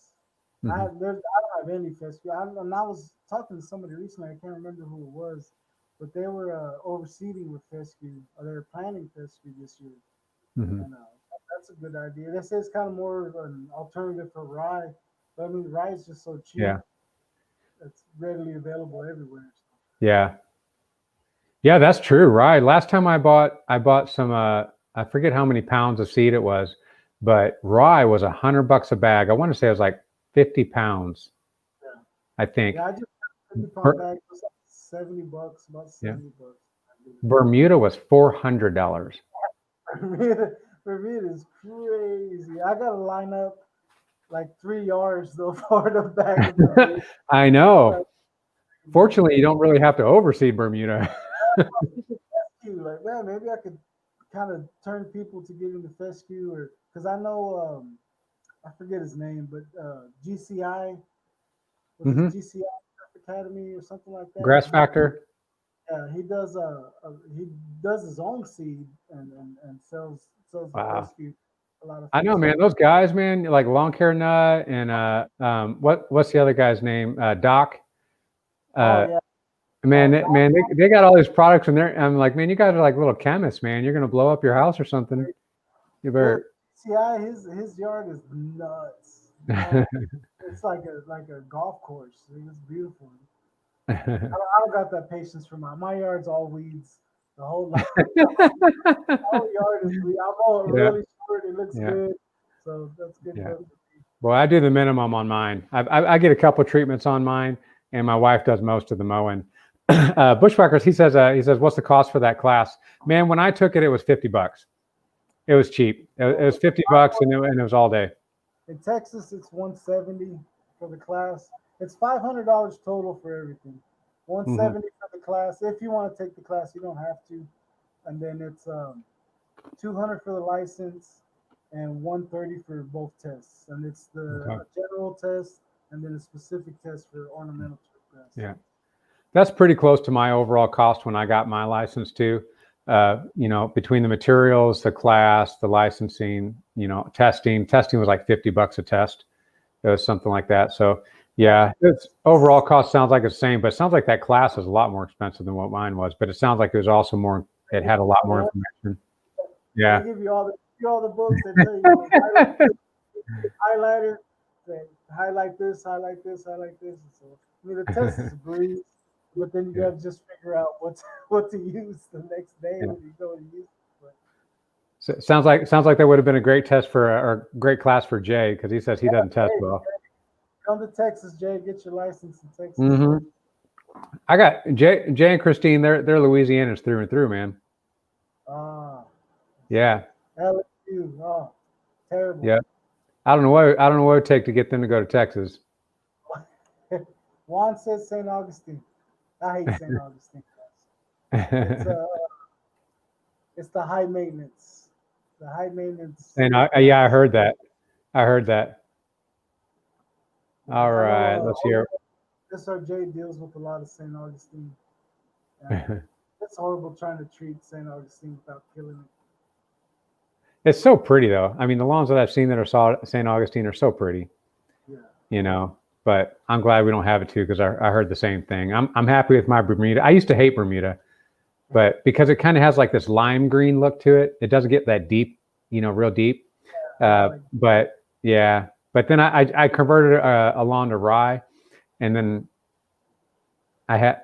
I don't have any fescue. And I was talking to somebody recently. I can't remember who it was, but they were overseeding with fescue, or they were planting fescue this year. And that's a good idea. They say it's kind of more of an alternative for rye, but I mean, rye is just so cheap. Yeah, it's readily available everywhere. So. Yeah. Yeah, that's true. Right. Last time I bought some, I forget how many pounds of seed it was, but rye was $100 a bag. I want to say it was like 50 pounds. Yeah. I think. Yeah, I just 50-pound bag was like $70, about $70. Bermuda was $400. Bermuda is crazy. I got to line up like 3 yards though for the bag. I know. Fortunately, you don't really have to overseed Bermuda. Like, man, maybe I could kind of turn people to get into fescue, or because I know I forget his name, but GCI, was it Hmm. GCI Academy or something like that? Grass Factor. He does he does his own seed and sells the Wow. fescue, a lot of I know, man. fescue. Those guys, man, like Lawncare Nut and what's the other guy's name? Doc. Oh Uh, yeah, man, Doc, they got all these products and I'm like, man, you guys are like little chemists, man. You're gonna blow up your house or something. You well, better. GCI, his yard is nuts. It's like a golf course. It's beautiful. I don't got that patience for my yard's all weeds. The whole whole yard is weed. I mow it Yeah, really short. It looks yeah, good, so that's good yeah. enough for me. Well, I do the minimum on mine. I get a couple treatments on mine, and my wife does most of the mowing. Bushwhackers, he says, what's the cost for that class? Man, when I took it, it was $50. It was cheap. It was $50, and it was all day. In Texas, it's 170 for the class. It's $500 total for everything. Hmm. 170 for the class. If you want to take the class, you don't have to. And then it's 200 for the license and 130 for both tests. And it's the Okay. a general test and then a specific test for ornamental turfgrass. Yeah, that's pretty close to my overall cost when I got my license too. Between the materials, the class, the licensing, testing was like $50 a test. It was something like that. So yeah, its overall cost sounds like it's the same, but it sounds like that class is a lot more expensive than what mine was. But it sounds like it was also more. It had a lot more information. They Yeah. give you all the books. They tell you highlight, highlighter, say highlight this, highlight this, highlight this. And so I mean the test is a breeze, but then you Yeah. got to just figure out what to use the next day Yeah. when you go to use it. But So it sounds like that would have been a great test for or great class for Jay because he says he doesn't test hey, well. come to Texas, Jay. Get your license in Texas. Hmm. I got Jay and Christine. They're Louisianans through and through, man. Ah, Yeah, LSU. Oh, terrible. yeah. I don't know what it would take to get them to go to Texas. Juan says St. Augustine. I hate St. Augustine. It's it's the high maintenance. The high maintenance. And yeah, I heard that. I heard that. All I right, know let's hear. SRJ deals with a lot of St. Augustine, and it's horrible trying to treat St. Augustine without killing it. It's so pretty though. I mean, the lawns that I've seen that are St. Augustine are so pretty, Yeah, you know. But I'm glad we don't have it too because I heard the same thing. I'm happy with my Bermuda. I used to hate Bermuda, but because it kind of has like this lime green look to it, it doesn't get that deep, real deep. like But yeah, but then I converted a lawn to rye, and then I had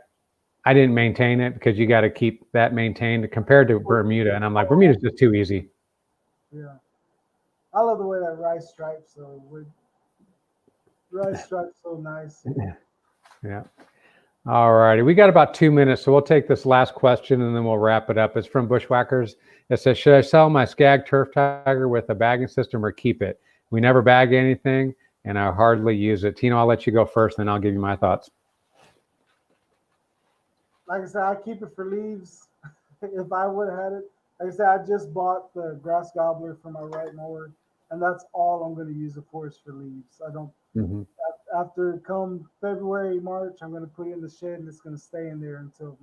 I didn't maintain it because you got to keep that maintained compared to Bermuda, and I'm like Bermuda's just too easy. yeah. I love the way that rice stripes. So with rice stripes, so nice. Yeah. All righty. We got about 2 minutes, so we'll take this last question and then we'll wrap it up. It's from Bushwhackers. It says, should I sell my Skag Turf Tiger with a bagging system or keep it? We never bag anything, and I hardly use it. Tino, I'll let you go first, then I'll give you my thoughts. Like I said, I keep it for leaves. If I would have had it, like I said, I just bought the grass gobbler for my right mower, and that's all I'm going to use it for is for leaves. I don't. Mm-hmm. After come February, March, I'm going to put it in the shed, and it's going to stay in there until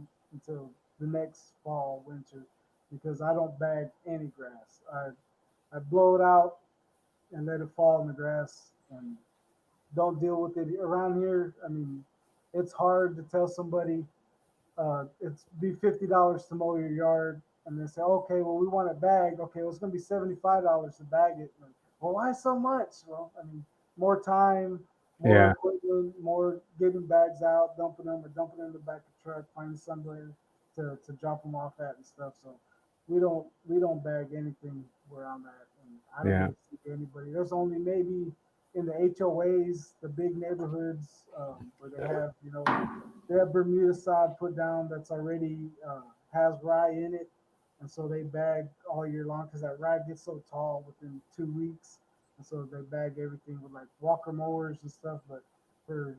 the next fall, winter, because I don't bag any grass. I blow it out and let it fall in the grass, and don't deal with it around here. I mean, it's hard to tell somebody it's be $50 to mow your yard, and they say, okay, well, we want it bagged. Okay, well, it's going to be $75 to bag it. Like, well, why so much? Well, I mean, more time, more Yeah. equipment, more getting bags out, dumping them, or dumping them in the back of the truck, finding somewhere to drop them off at and stuff. So we don't bag anything where I'm at, and I don't Yeah. really see anybody. There's only maybe in the HOAs, the big neighborhoods where they have Bermuda sod put down that's already has rye in it, and so they bag all year long because that rye gets so tall within 2 weeks, and so they bag everything with like walker mowers and stuff. But for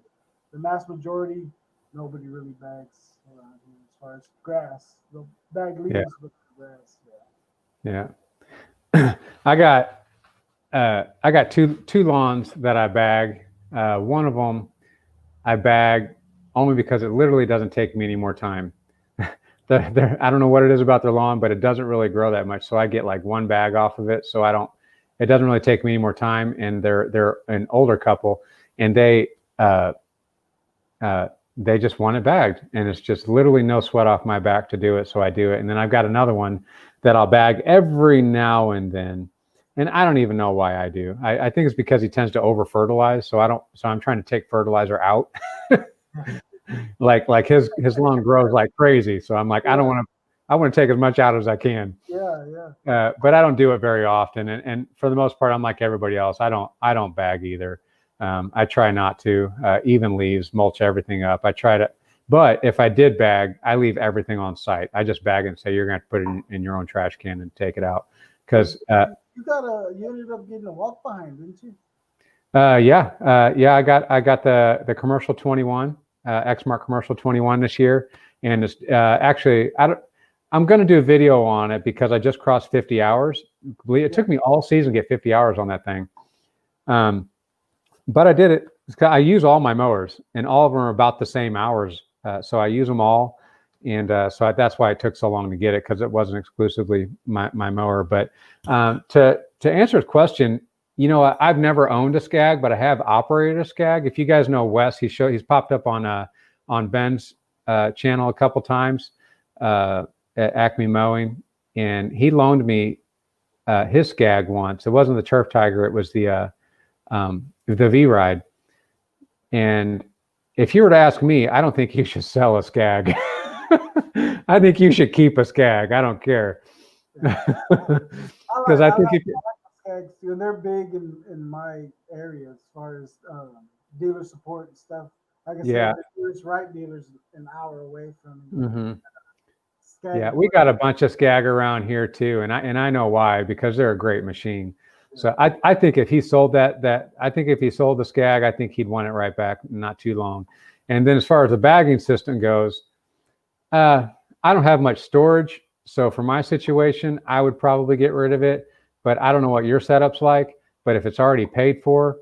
the mass majority, nobody really bags around here as far as grass. They'll bag Yeah. leaves, but grass, yeah. Yeah. I got two lawns that I bag. One of them I bag only because it literally doesn't take me any more time. I don't know what it is about their lawn, but it doesn't really grow that much. So I get like one bag off of it. So I don't. It doesn't really take me any more time. And they're an older couple, and uh, they just want it bagged, and it's just literally no sweat off my back to do it. So I do it. And then I've got another one that I'll bag every now and then. And I don't even know why I do. I think it's because he tends to over fertilize. So I'm trying to take fertilizer out. like his lawn grows like crazy. So I'm like, I want to take as much out as I can. Yeah. But I don't do it very often. And for the most part, I'm like everybody else. I don't bag either. I try not to. Even leaves, mulch everything up. I try to. But if I did bag, I leave everything on site. I just bag it and say, you're going to have to put it in your own trash can and take it out. Because you ended up getting a walk behind, didn't you? Yeah. I got the commercial 21, Exmark commercial 21 this year, and it's actually I'm going to do a video on it because I just crossed 50 hours. It took me all season to get 50 hours on that thing. But I did it. I use all my mowers, and all of them are about the same hours. So I use them all, and that's why it took so long to get it, because it wasn't exclusively my mower. But to answer his question, I've never owned a Skag, but I have operated a Skag. If you guys know Wes, he's popped up on Ben's channel a couple times at Acme Mowing, and he loaned me his Skag once. It wasn't the Turf Tiger; it was the V-Ride. And if you were to ask me, I don't think you should sell a Skag. I think you should keep a Skag. I don't care. Because I think Skags too, and they're big in my area as far as dealer support and stuff. Like I said, there's right dealers an hour away from me. Mm-hmm. Yeah, we got a bunch of Skag around here too, and I know why, because they're a great machine. So I think if he sold if he sold the Skag, I think he'd want it right back not too long. And then as far as the bagging system goes, I don't have much storage, so for my situation, I would probably get rid of it. But I don't know what your setup's like. But if it's already paid for,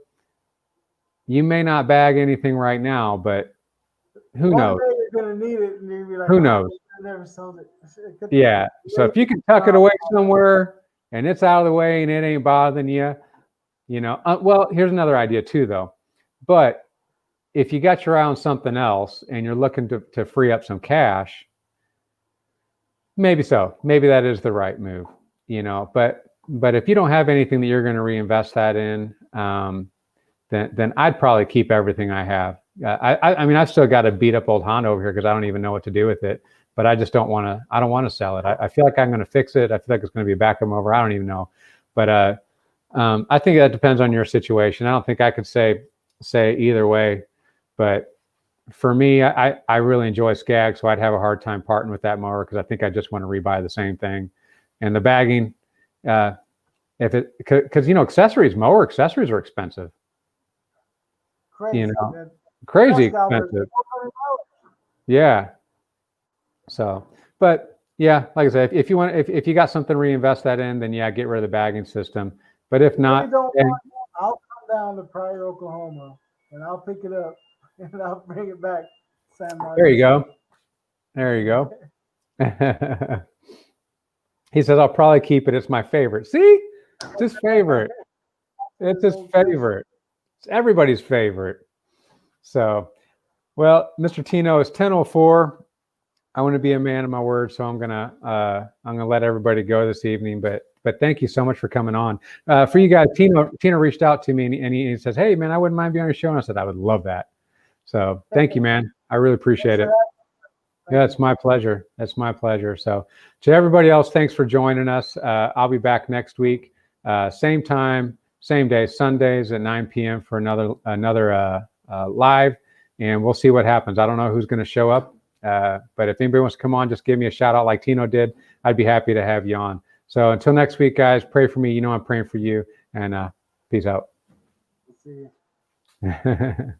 you may not bag anything right now, but who knows? You're gonna need it, and you'll be like, who knows? I never sold it. Yeah. So if you can tuck it away somewhere and it's out of the way and it ain't bothering you, well, here's another idea too, though. But if you got your eye on something else and you're looking to free up some cash, maybe that is the right move, but if you don't have anything that you're going to reinvest that in, then I'd probably keep everything I have. I mean, I've still got a beat up old Honda over here because I don't even know what to do with it, but I just don't want to sell it. I feel like I'm going to fix it. I feel like it's going to be a backup mower. I don't even know, but I think that depends on your situation. I don't think I could say either way, but for me, I really enjoy Skag, so I'd have a hard time parting with that mower because I think I just want to rebuy the same thing. And the bagging, because mower accessories are expensive. Crazy, crazy expensive. Yeah. So, but yeah, like I said, if you got something to reinvest that in, then yeah, get rid of the bagging system. But if not, I'll come down to Pryor, Oklahoma, and I'll pick it up and I'll bring it back. San Marcos. There you go. He says, I'll probably keep it. It's my favorite. See, it's his favorite. It's his favorite. It's everybody's favorite. So, well, Mr. Teno, it's 10:04. I want to be a man of my word, so I'm gonna let everybody go this evening. But thank you so much for coming on. For you guys, Teno reached out to me and he says, "Hey man, I wouldn't mind being on your show." And I said, "I would love that." So thank you, man. I really appreciate it. Yeah, it's my pleasure. It's my pleasure. So to everybody else, thanks for joining us. I'll be back next week, same time, same day, Sundays at 9 p.m. for another live, and we'll see what happens. I don't know who's going to show up, but if anybody wants to come on, just give me a shout out like Teno did. I'd be happy to have you on. So until next week, guys, pray for me. I'm praying for you, and peace out. See you.